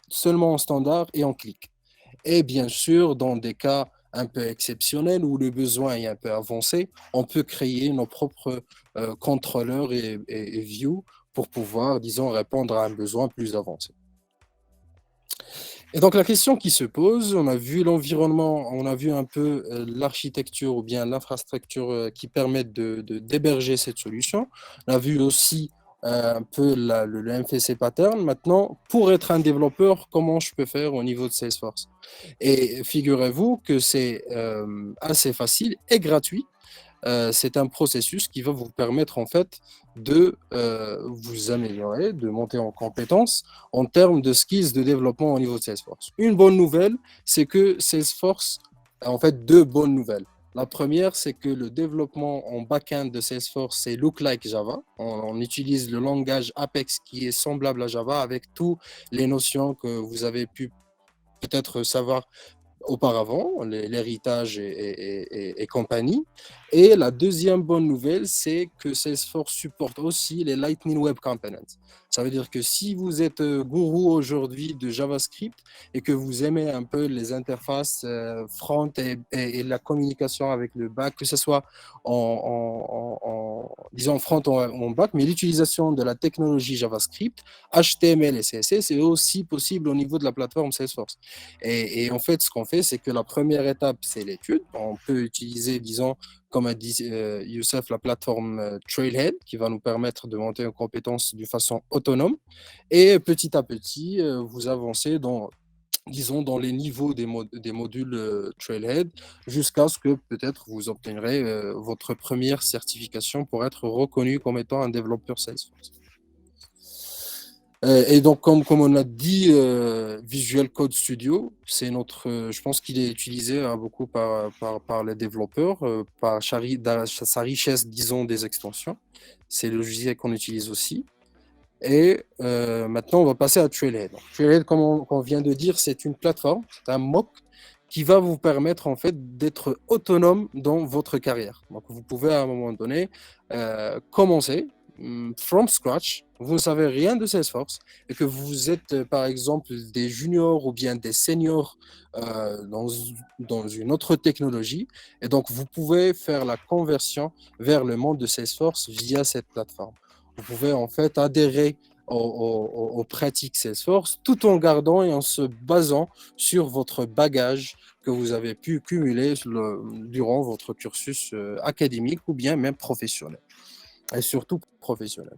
seulement en standard et en clic. Et bien sûr, dans des cas un peu exceptionnels où le besoin est un peu avancé, on peut créer nos propres contrôleurs et views pour pouvoir, disons, répondre à un besoin plus avancé. Et donc la question qui se pose, on a vu l'environnement, on a vu un peu l'architecture ou bien l'infrastructure qui permettent d'héberger cette solution. On a vu aussi un peu le MVC pattern. Maintenant, pour être un développeur, comment je peux faire au niveau de Salesforce? Et figurez-vous que c'est assez facile et gratuit. C'est un processus qui va vous permettre en fait de vous améliorer, de monter en compétences en termes de skills de développement au niveau de Salesforce. Une bonne nouvelle, c'est que Salesforce a en fait deux bonnes nouvelles. La première, c'est que le développement en back-end de Salesforce, c'est Look Like Java. On utilise le langage Apex qui est semblable à Java avec toutes les notions que vous avez pu peut-être savoir auparavant, l'héritage et compagnie. Et la deuxième bonne nouvelle, c'est que Salesforce supporte aussi les Lightning Web Components. Ça veut dire que si vous êtes gourou aujourd'hui de JavaScript et que vous aimez un peu les interfaces front et la communication avec le back, que ce soit disons front ou en back, mais l'utilisation de la technologie JavaScript, HTML et CSS est aussi possible au niveau de la plateforme Salesforce. Et en fait, ce qu'on fait, c'est que la première étape, c'est l'étude. On peut utiliser, disons, comme a dit Youssef, la plateforme Trailhead, qui va nous permettre de monter en compétences de façon autonome. Et petit à petit, vous avancez disons, dans les niveaux des modules Trailhead, jusqu'à ce que peut-être vous obtiendrez votre première certification pour être reconnu comme étant un développeur Salesforce. Et donc, comme on a dit, Visual Code Studio, c'est je pense qu'il est utilisé beaucoup par les développeurs, par sa richesse, disons, des extensions. C'est le logiciel qu'on utilise aussi. Et maintenant, on va passer à Trailhead. Donc, Trailhead, comme on vient de dire, c'est une plateforme, c'est un MOOC qui va vous permettre en fait d'être autonome dans votre carrière. Donc, vous pouvez à un moment donné commencer from scratch, vous ne savez rien de Salesforce et que vous êtes par exemple des juniors ou bien des seniors dans une autre technologie, et donc vous pouvez faire la conversion vers le monde de Salesforce via cette plateforme. Vous pouvez en fait adhérer aux pratiques Salesforce tout en gardant et en se basant sur votre bagage que vous avez pu cumuler durant votre cursus académique ou bien même professionnel. Et surtout professionnel.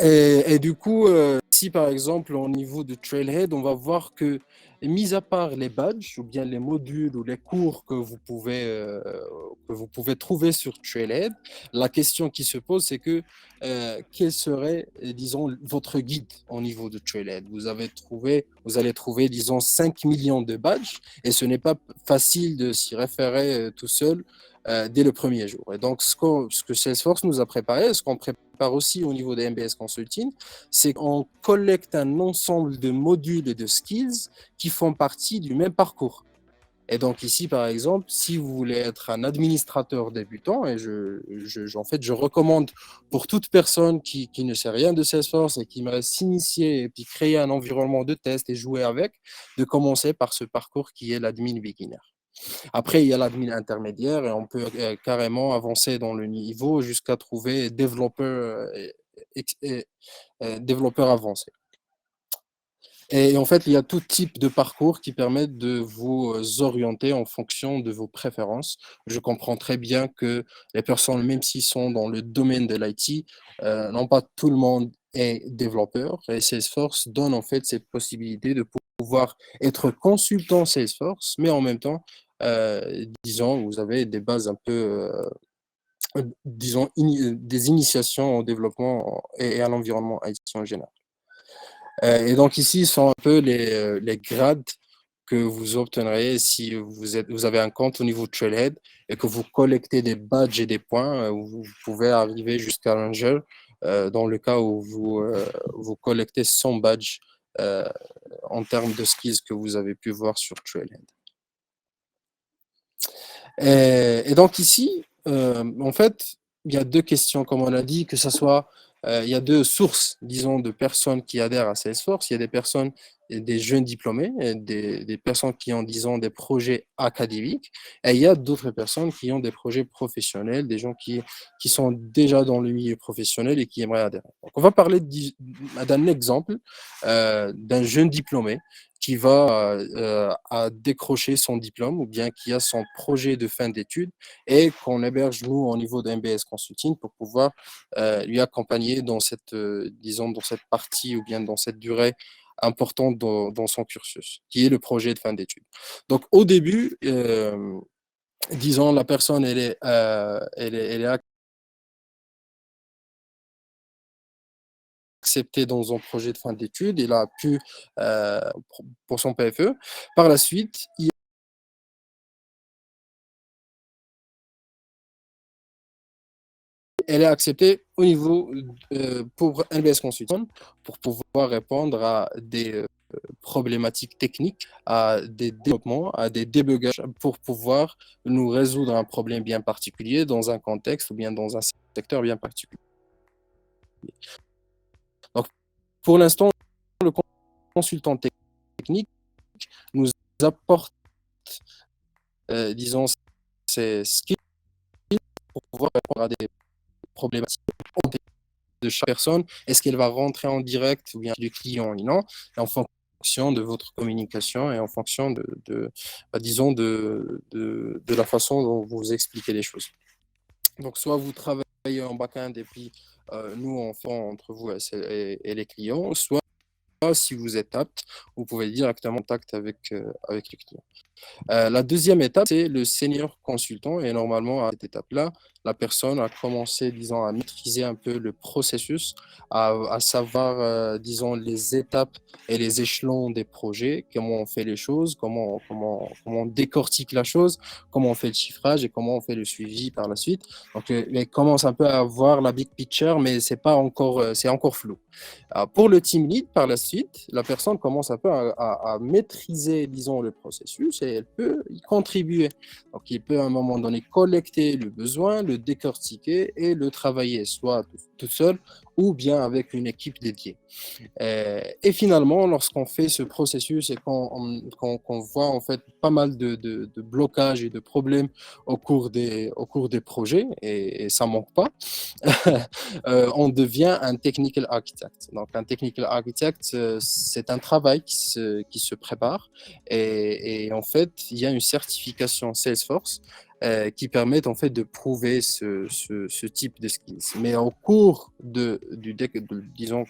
Et du coup, ici par exemple, au niveau de Trailhead, on va voir que, mis à part les badges ou bien les modules ou les cours que vous pouvez trouver sur Trailhead, la question qui se pose, c'est que quel serait, disons, votre guide au niveau de Trailhead? Vous allez trouver, disons, 5 millions de badges et ce n'est pas facile de s'y référer tout seul dès le premier jour. Et donc, ce que Salesforce nous a préparé, ce qu'on prépare aussi au niveau des MBS Consulting, c'est qu'on collecte un ensemble de modules et de skills qui font partie du même parcours. Et donc ici, par exemple, si vous voulez être un administrateur débutant, et en fait, je recommande pour toute personne qui ne sait rien de Salesforce et qui aimerait s'initier et puis créer un environnement de test et jouer avec, de commencer par ce parcours qui est l'admin beginner. Après, il y a l'admin intermédiaire et on peut carrément avancer dans le niveau jusqu'à trouver développeur avancé. Et en fait, il y a tout type de parcours qui permettent de vous orienter en fonction de vos préférences. Je comprends très bien que les personnes, même s'ils sont dans le domaine de l'IT, non pas tout le monde est développeur. Et Salesforce donne en fait cette possibilité de pouvoir être consultant Salesforce, mais en même temps, disons, vous avez des bases un peu, disons, des initiations au développement et à l'environnement IT en général. Et donc ici sont un peu les grades que vous obtiendrez si vous avez un compte au niveau de Trailhead et que vous collectez des badges et des points, vous pouvez arriver jusqu'à Ranger dans le cas où vous collectez 100 badges en termes de skills que vous avez pu voir sur Trailhead. Et donc ici, en fait, il y a deux questions, comme on a dit, que ce soit, il y a deux sources, disons, de personnes qui adhèrent à Salesforce. Il y a des personnes, des jeunes diplômés, et des personnes qui ont, disons, des projets académiques. Et il y a d'autres personnes qui ont des projets professionnels, des gens qui sont déjà dans le milieu professionnel et qui aimeraient adhérer. Donc, on va parler d'un exemple d'un jeune diplômé qui va décrocher son diplôme ou bien qui a son projet de fin d'études et qu'on héberge, nous, au niveau de MBS Consulting pour pouvoir lui accompagner dans disons, dans cette partie ou bien dans cette durée importante dans son cursus, qui est le projet de fin d'études. Donc, au début, disons, la personne, elle est accepté dans son projet de fin d'études, il a pu pour son PFE. Par la suite, elle est acceptée au niveau pour NBS Consulting pour pouvoir répondre à des problématiques techniques à des développements, à des débugages pour pouvoir nous résoudre un problème bien particulier dans un contexte ou bien dans un secteur bien particulier. Donc, pour l'instant, le consultant technique nous apporte, disons, ces skills pour pouvoir répondre à des problématiques de chaque personne. Est-ce qu'elle va rentrer en direct ou bien du client ou non? Et en fonction de votre communication et en fonction disons, de la façon dont vous expliquez les choses. Donc, soit vous travaillez en back-end et puis nous, on fait entre vous et les clients, soit si vous êtes apte, vous pouvez directement en contact avec les clients. La deuxième étape, c'est le senior consultant. Et normalement, à cette étape-là, la personne a commencé, disons, à maîtriser un peu le processus, à savoir, disons, les étapes et les échelons des projets, comment on fait les choses, comment on décortique la chose, comment on fait le chiffrage et comment on fait le suivi par la suite. Donc, elle commence un peu à voir la big picture, mais c'est encore flou. Pour le team lead, par la suite, la personne commence un peu à maîtriser, disons, le processus et elle peut y contribuer. Donc, il peut à un moment donné collecter le besoin, le décortiquer et le travailler, soit tout seul ou bien avec une équipe dédiée. Et finalement, lorsqu'on fait ce processus et qu'on voit en fait pas mal de blocages et de problèmes au cours des projets, et ça manque pas, on devient un technical architect. Donc, un technical architect, c'est un travail qui se prépare et en fait, il y a une certification Salesforce qui permettent en fait de prouver ce type de skills. Mais au cours disons,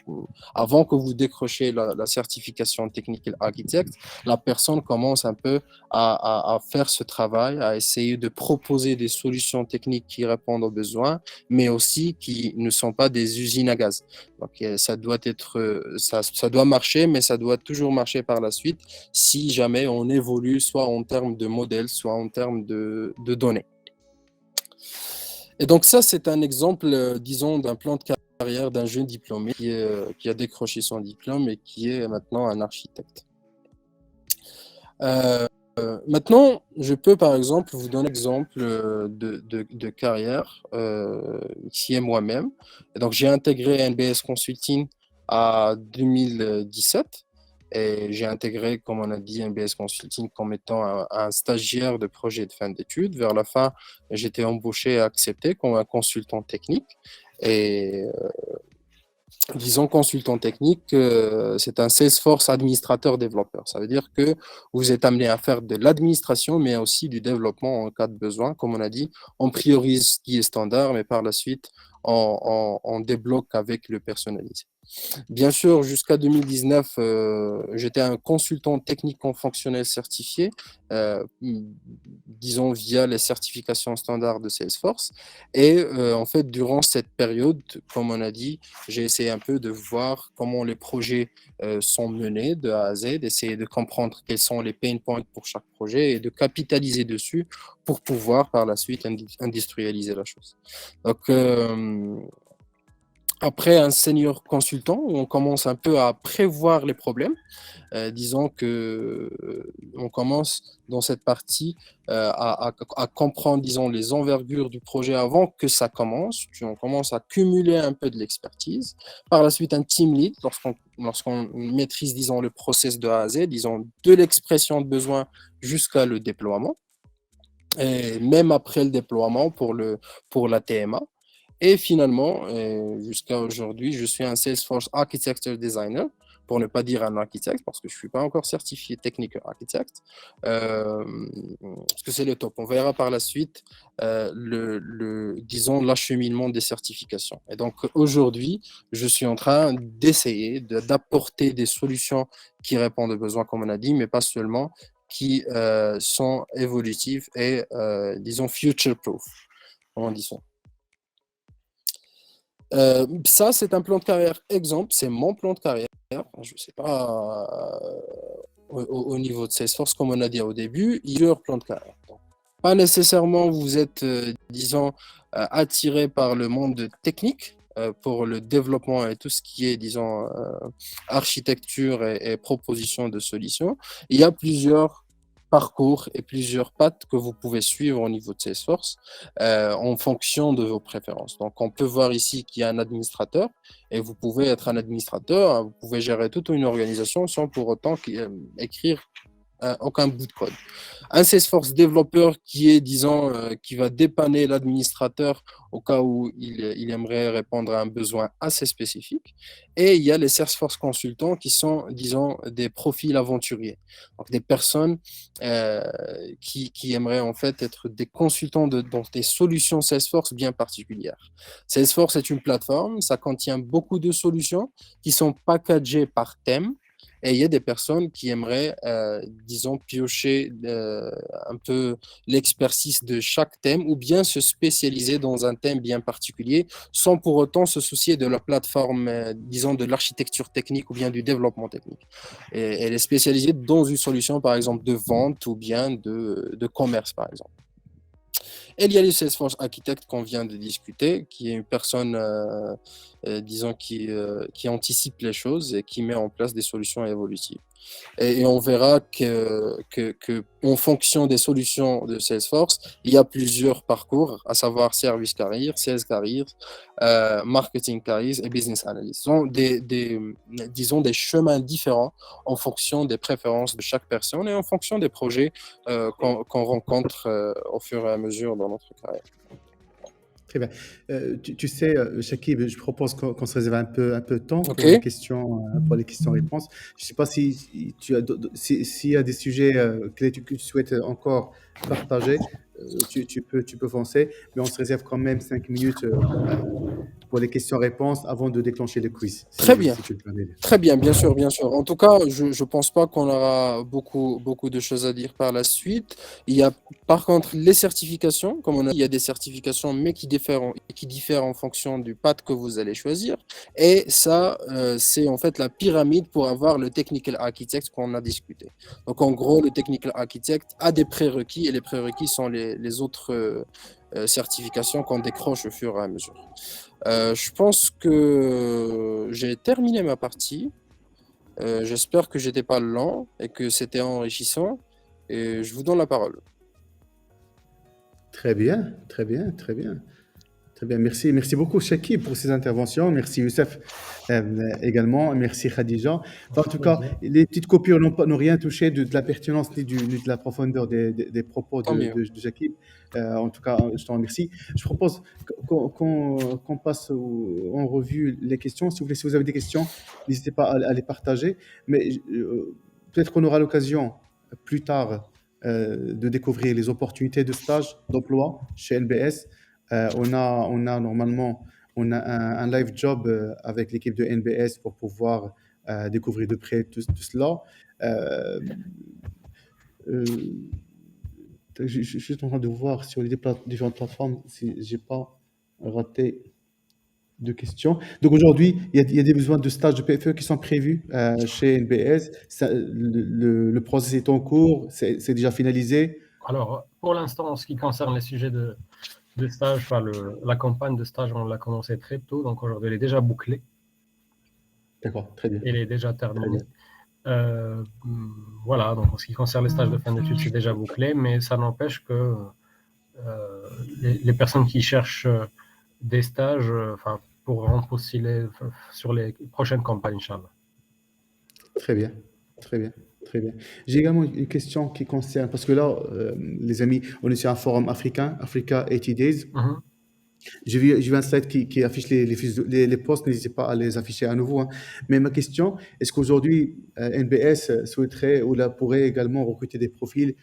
avant que vous décrochez la certification Technical Architect, la personne commence un peu à faire ce travail, à essayer de proposer des solutions techniques qui répondent aux besoins, mais aussi qui ne sont pas des usines à gaz. Donc, ça doit marcher, mais ça doit toujours marcher par la suite si jamais on évolue soit en termes de modèles, soit en termes de données. Et donc ça, c'est un exemple, disons, d'un plan de carrière d'un jeune diplômé qui a décroché son diplôme et qui est maintenant un architecte. Maintenant, je peux par exemple vous donner un exemple de carrière qui est moi-même. Et donc, j'ai intégré NBS Consulting en 2017 et j'ai intégré, comme on a dit, NBS Consulting comme étant un stagiaire de projet de fin d'études. Vers la fin, j'étais embauché et accepté comme un consultant technique. Et disons consultant technique, c'est un Salesforce administrateur développeur. Ça veut dire que vous êtes amené à faire de l'administration, mais aussi du développement en cas de besoin. Comme on a dit, on priorise ce qui est standard, mais par la suite, on débloque avec le personnalisé. Bien sûr, jusqu'à 2019, j'étais un consultant technico-fonctionnel certifié, disons via les certifications standards de Salesforce. Et en fait, durant cette période, comme on a dit, j'ai essayé un peu de voir comment les projets sont menés de A à Z, d'essayer de comprendre quels sont les pain points pour chaque projet et de capitaliser dessus pour pouvoir par la suite industrialiser la chose. Donc, après un senior consultant, on commence un peu à prévoir les problèmes. Disons que on commence dans cette partie à comprendre, disons, les envergures du projet avant que ça commence. Puis on commence à cumuler un peu de l'expertise. Par la suite, un team lead, lorsqu'on maîtrise, disons, le process de A à Z, disons, de l'expression de besoin jusqu'à le déploiement. Et même après le déploiement pour la TMA. Et finalement, jusqu'à aujourd'hui, je suis un Salesforce Architecture Designer, pour ne pas dire un architecte, parce que je ne suis pas encore certifié Technical Architect, parce que c'est le top. On verra par la suite, disons, l'acheminement des certifications. Et donc, aujourd'hui, je suis en train d'essayer d'apporter des solutions qui répondent aux besoins, comme on a dit, mais pas seulement, qui sont évolutives et, disons, future-proof, comme on dit ça. Ça, c'est un plan de carrière exemple, c'est mon plan de carrière. Je ne sais pas, au niveau de Salesforce, comme on a dit au début, il y a plusieurs plans de carrière. Donc, pas nécessairement vous êtes, disons, attiré par le monde technique, pour le développement et tout ce qui est, disons, architecture et proposition de solutions. Il y a plusieurs parcours et plusieurs pattes que vous pouvez suivre au niveau de Salesforce en fonction de vos préférences. Donc, on peut voir ici qu'il y a un administrateur et vous pouvez être un administrateur, vous pouvez gérer toute une organisation sans pour autant écrire aucun bout de code. Un Salesforce développeur qui est, disons, qui va dépanner l'administrateur au cas où il aimerait répondre à un besoin assez spécifique. Et il y a les Salesforce consultants qui sont, disons, des profils aventuriers. Donc, des personnes qui aimeraient en fait être des consultants dans des solutions Salesforce bien particulières. Salesforce est une plateforme, ça contient beaucoup de solutions qui sont packagées par thème. Et il y a des personnes qui aimeraient, disons, piocher un peu l'expertise de chaque thème ou bien se spécialiser dans un thème bien particulier sans pour autant se soucier de la plateforme, disons, de l'architecture technique ou bien du développement technique. Et elle est spécialisée dans une solution, par exemple, de vente ou bien de commerce, par exemple. Et il y a le Salesforce Architect qu'on vient de discuter, qui est une personne, disons, qui anticipe les choses et qui met en place des solutions évolutives. Et on verra en fonction des solutions de Salesforce, il y a plusieurs parcours, à savoir Service Career, Sales Career, Marketing Career et Business Analyst. Ce sont disons, des chemins différents en fonction des préférences de chaque personne et en fonction des projets qu'on rencontre au fur et à mesure dans notre carrière. Très bien. Tu sais, Shakib, je propose qu'on se réserve un peu de temps pour Ok. les questions-réponses. Je ne sais pas si tu as s'il y a des sujets que tu souhaites encore partager, tu peux foncer, mais on se réserve quand même 5 minutes pour les questions-réponses avant de déclencher le quiz. Très bien. Si tu le permets. Très bien, bien sûr, bien sûr. En tout cas, je ne pense pas qu'on aura beaucoup de choses à dire par la suite. Il y a par contre les certifications, comme on a dit, il y a des certifications, mais qui diffèrent en fonction du path que vous allez choisir. Et ça, c'est en fait la pyramide pour avoir le Technical Architect qu'on a discuté. Donc en gros, le Technical Architect a des prérequis et les prérequis sont les autres certifications qu'on décroche au fur et à mesure. Je pense que j'ai terminé ma partie. J'espère que j'étais pas lent et que c'était enrichissant. Et je vous donne la parole. Très bien, très bien, très bien. Très bien, merci beaucoup Shakib pour ces interventions. Merci Youssef également. Merci Khadija. Enfin, en tout cas, les petites coupures n'ont rien touché de la pertinence ni de la profondeur des propos Tant mieux. de Shakib. En tout cas, je t'en remercie. Je propose qu'on passe en revue les questions. Si vous avez des questions, n'hésitez pas à les partager. Mais peut-être qu'on aura l'occasion plus tard de découvrir les opportunités de stage, d'emploi chez NBS. On a normalement un live job avec l'équipe de NBS pour pouvoir découvrir de près tout cela. Je suis juste en train de voir sur les différentes plateformes si j'ai pas raté de questions. Donc aujourd'hui, il y a des besoins de stages de PFE qui sont prévus chez NBS. Le processus est en cours, c'est déjà finalisé. Alors, pour l'instant, en ce qui concerne les sujets de stage, enfin, la campagne de stage, on l'a commencé très tôt, donc aujourd'hui, elle est déjà bouclée. D'accord, très bien. Elle est déjà terminée. Voilà, donc en ce qui concerne les stages de fin d'études, c'est déjà bouclé, mais ça n'empêche que les personnes qui cherchent des stages pourront postuler sur les prochaines campagnes, Inch'Allah. Très bien, très bien, très bien. J'ai également une question qui concerne, parce que là, les amis, on est sur un forum africain, Africa 80 Days. J'ai vu un slide qui affiche les postes, n'hésitez pas à les afficher à nouveau. Hein. Mais ma question, est-ce qu'aujourd'hui, NBS souhaiterait ou pourrait également recruter des profils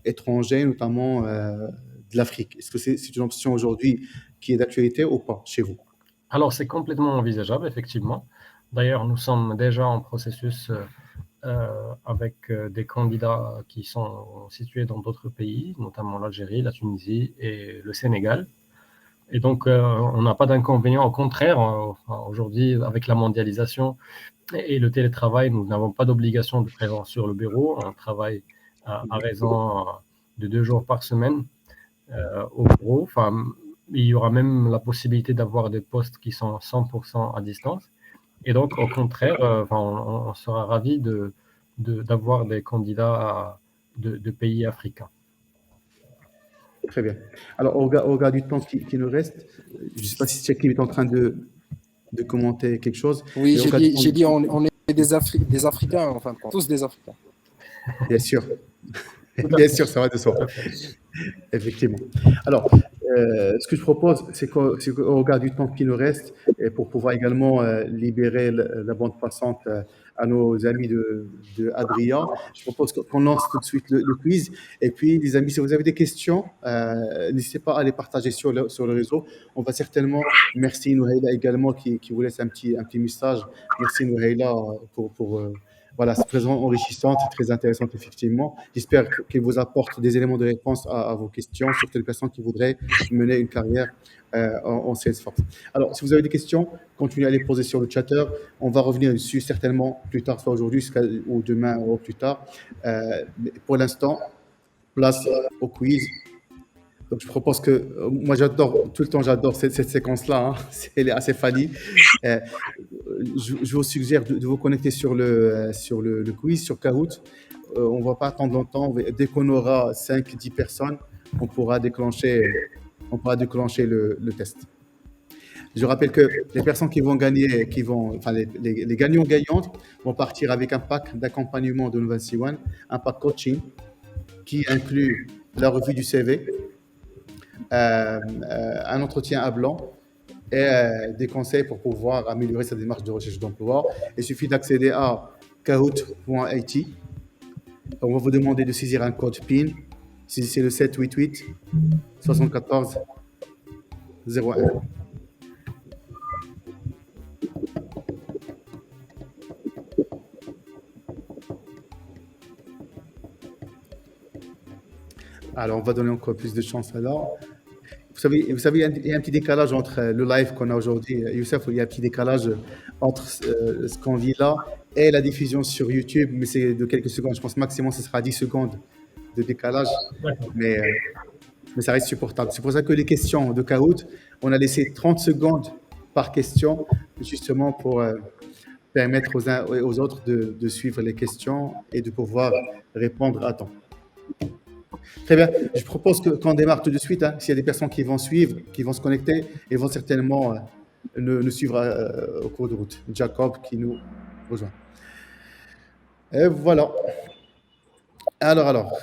étrangers, notamment de l'Afrique? Est-ce que c'est une option aujourd'hui qui est d'actualité ou pas chez vous? Alors, c'est complètement envisageable, effectivement. D'ailleurs, nous sommes déjà en processus avec des candidats qui sont situés dans d'autres pays, notamment l'Algérie, la Tunisie et le Sénégal. Et donc, on n'a pas d'inconvénient. Au contraire, aujourd'hui, avec la mondialisation et le télétravail, nous n'avons pas d'obligation de présence sur le bureau. On travaille à raison de 2 jours par semaine au bureau. Enfin, il y aura même la possibilité d'avoir des postes qui sont 100% à distance. Et donc, au contraire, on sera ravis d'avoir des candidats de pays africains. Très bien. Alors, au regard du temps qui nous reste, je ne sais pas si Tchèque est en train de commenter quelque chose. Oui, Mais au j'ai cas du dit, temps- j'ai dit on est des Africains, en fin de compte. Tous des Africains. Bien sûr. Tout à Bien fait. sûr, ça va de soi. Tout à fait. Effectivement. Alors, ce que je propose, c'est qu'au regard du temps qui nous reste, et pour pouvoir également libérer la bande passante à nos amis de Adria, je propose qu'on lance tout de suite le quiz. Et puis, les amis, si vous avez des questions, n'hésitez pas à les partager sur le réseau. On va certainement, merci Nouhaila également qui vous laisse un petit message. Merci Nouhaila pour voilà, c'est très enrichissante, très intéressante, effectivement. J'espère qu'elle vous apporte des éléments de réponse à vos questions, surtout les personnes qui voudraient mener une carrière en Salesforce. Alors, si vous avez des questions, continuez à les poser sur le chatter. On va revenir dessus certainement plus tard, soit aujourd'hui ou demain ou plus tard. Mais pour l'instant, place au quiz. Donc, je propose que, moi, j'adore, tout le temps, j'adore cette séquence-là. Hein. Elle est assez funny. Euh, je vous suggère de vous connecter sur le quiz, sur Kahoot. On ne va pas attendre longtemps. Dès qu'on aura 5-10 personnes, on pourra déclencher le test. Je rappelle que les personnes qui vont gagner, enfin, les gagnants-gagnantes vont partir avec un pack d'accompagnement de Nouvelle One, un pack coaching qui inclut la revue du CV, un entretien à blanc et des conseils pour pouvoir améliorer sa démarche de recherche d'emploi. Il suffit d'accéder à kahoot.it. On va vous demander de saisir un code PIN. C'est le 788 74 01. Alors, on va donner encore plus de chance alors. Vous savez, il y a un petit décalage entre le live qu'on a aujourd'hui, Youssef, il y a un petit décalage entre ce qu'on vit là et la diffusion sur YouTube, mais c'est de quelques secondes. Je pense maximum, ce sera 10 secondes de décalage, mais ça reste supportable. C'est pour ça que les questions de Kahoot, on a laissé 30 secondes par question, justement pour permettre aux uns et aux autres de suivre les questions et de pouvoir répondre à temps. Très bien. Je propose qu'on démarre tout de suite. Hein. S'il y a des personnes qui vont suivre, qui vont se connecter, ils vont certainement nous suivre au cours de route. Jacob qui nous rejoint. Et voilà. Alors.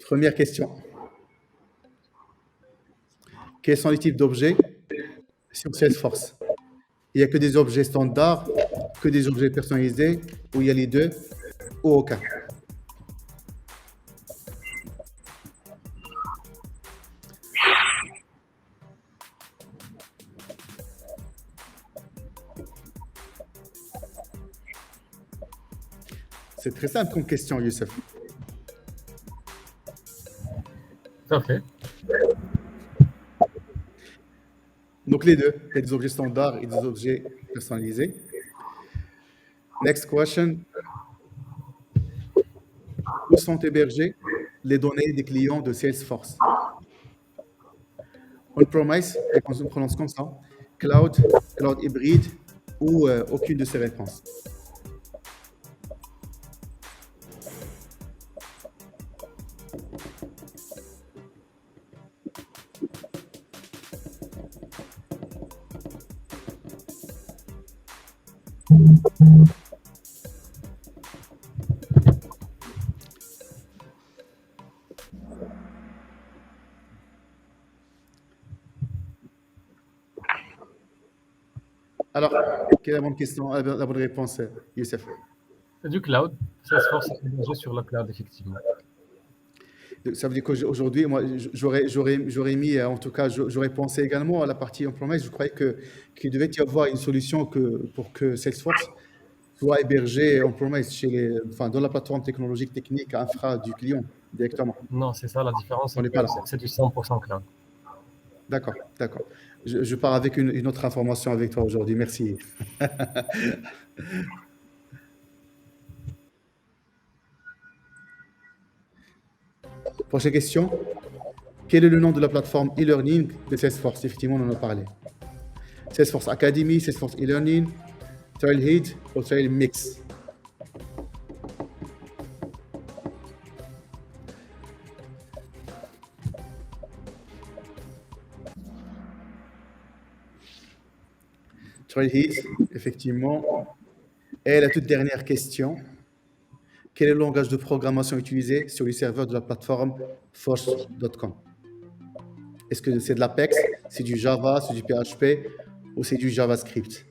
Première question. Quels sont les types d'objets sur Salesforce? Il n'y a que des objets standards, que des objets personnalisés, ou il y a les deux, ou aucun. C'est très simple comme question, Youssef. Tout à fait. Donc les deux, il y a des objets standards et des objets personnalisés. Next question. Où sont hébergées les données des clients de Salesforce? On-premise, on prononce comme ça. Cloud hybride ou aucune de ces réponses? Alors, quelle est la bonne question, la bonne réponse, Youssef? Du cloud. Salesforce est hébergé sur le cloud, effectivement. Ça veut dire qu'aujourd'hui, moi, j'aurais mis, en tout cas, j'aurais pensé également à la partie on-premise. Je croyais qu'il devait y avoir une solution pour que Salesforce soit hébergé on-premise dans la plateforme technologique technique infra du client directement. Non, c'est ça la différence. On n'est pas là. C'est du 100% cloud. D'accord. Je pars avec une autre information avec toi aujourd'hui. Merci. Prochaine question. Quel est le nom de la plateforme e-learning de Salesforce? Effectivement, on en a parlé. Salesforce Academy, Salesforce e-learning, Trailhead ou Trail Mix? Trailhead, effectivement. Et la toute dernière question. Quel est le langage de programmation utilisé sur les serveurs de la plateforme force.com? Est-ce que c'est de l'Apex, c'est du Java, c'est du PHP ou c'est du JavaScript?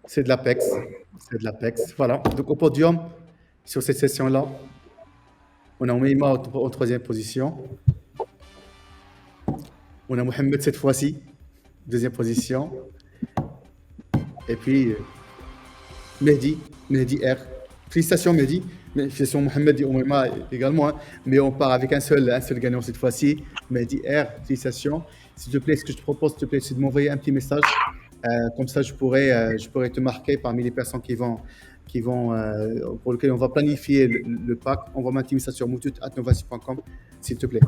C'est de l'Apex. C'est de l'Apex. Voilà. Donc, au podium, sur cette session-là, on a Omeima en troisième position. On a Mohamed cette fois-ci, deuxième position. Et puis, Mehdi R. Félicitations, Mehdi. Félicitations, Mohamed et Omeima également. Hein. Mais on part avec un seul gagnant cette fois-ci. Mehdi R. Félicitations. S'il te plaît, ce que je te propose, s'il te plaît, c'est de m'envoyer un petit message. Comme ça, je pourrais te marquer parmi les personnes pour lesquelles on va planifier le pack. On va maintenir ça sur moutout@novasi.com, s'il te plaît.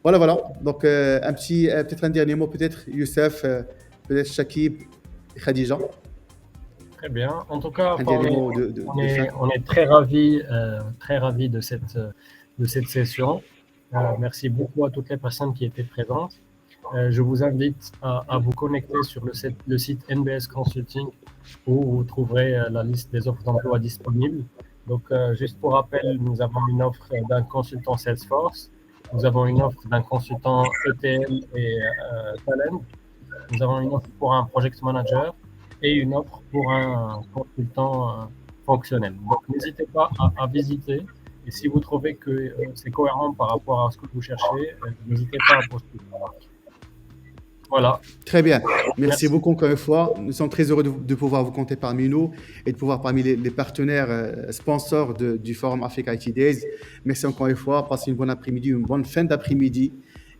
Voilà. Donc, peut-être un dernier mot, peut-être Youssef, peut-être Shakib, Khadija. Très bien. En tout cas, Un dernier mot on est très ravis de cette session. Merci beaucoup à toutes les personnes qui étaient présentes. Je vous invite à vous connecter sur le site NBS Consulting où vous trouverez la liste des offres d'emploi disponibles. Donc, juste pour rappel, nous avons une offre d'un consultant Salesforce, nous avons une offre d'un consultant ETL et Talent, nous avons une offre pour un project manager et une offre pour un consultant fonctionnel. Donc, n'hésitez pas à visiter. Et si vous trouvez que c'est cohérent par rapport à ce que vous cherchez, n'hésitez pas à postuler. Voilà. Très bien. Merci beaucoup encore une fois. Nous sommes très heureux de pouvoir vous compter parmi nous et de pouvoir parmi les partenaires sponsors du Forum Africa IT Days. Merci encore une fois. Passez une bonne après-midi, une bonne fin d'après-midi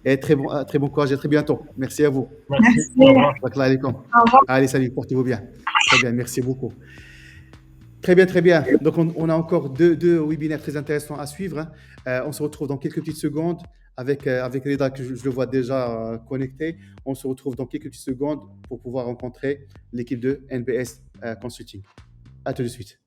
et très bon courage et à très bientôt. Merci à vous. Merci. Au revoir. Allez, salut, portez-vous bien. Très bien, merci beaucoup. Très bien. Donc, on a encore deux webinaires très intéressants à suivre. Hein. On se retrouve dans quelques petites secondes avec Reda, que je le vois déjà connecté. On se retrouve dans quelques petites secondes pour pouvoir rencontrer l'équipe de NBS Consulting. À tout de suite.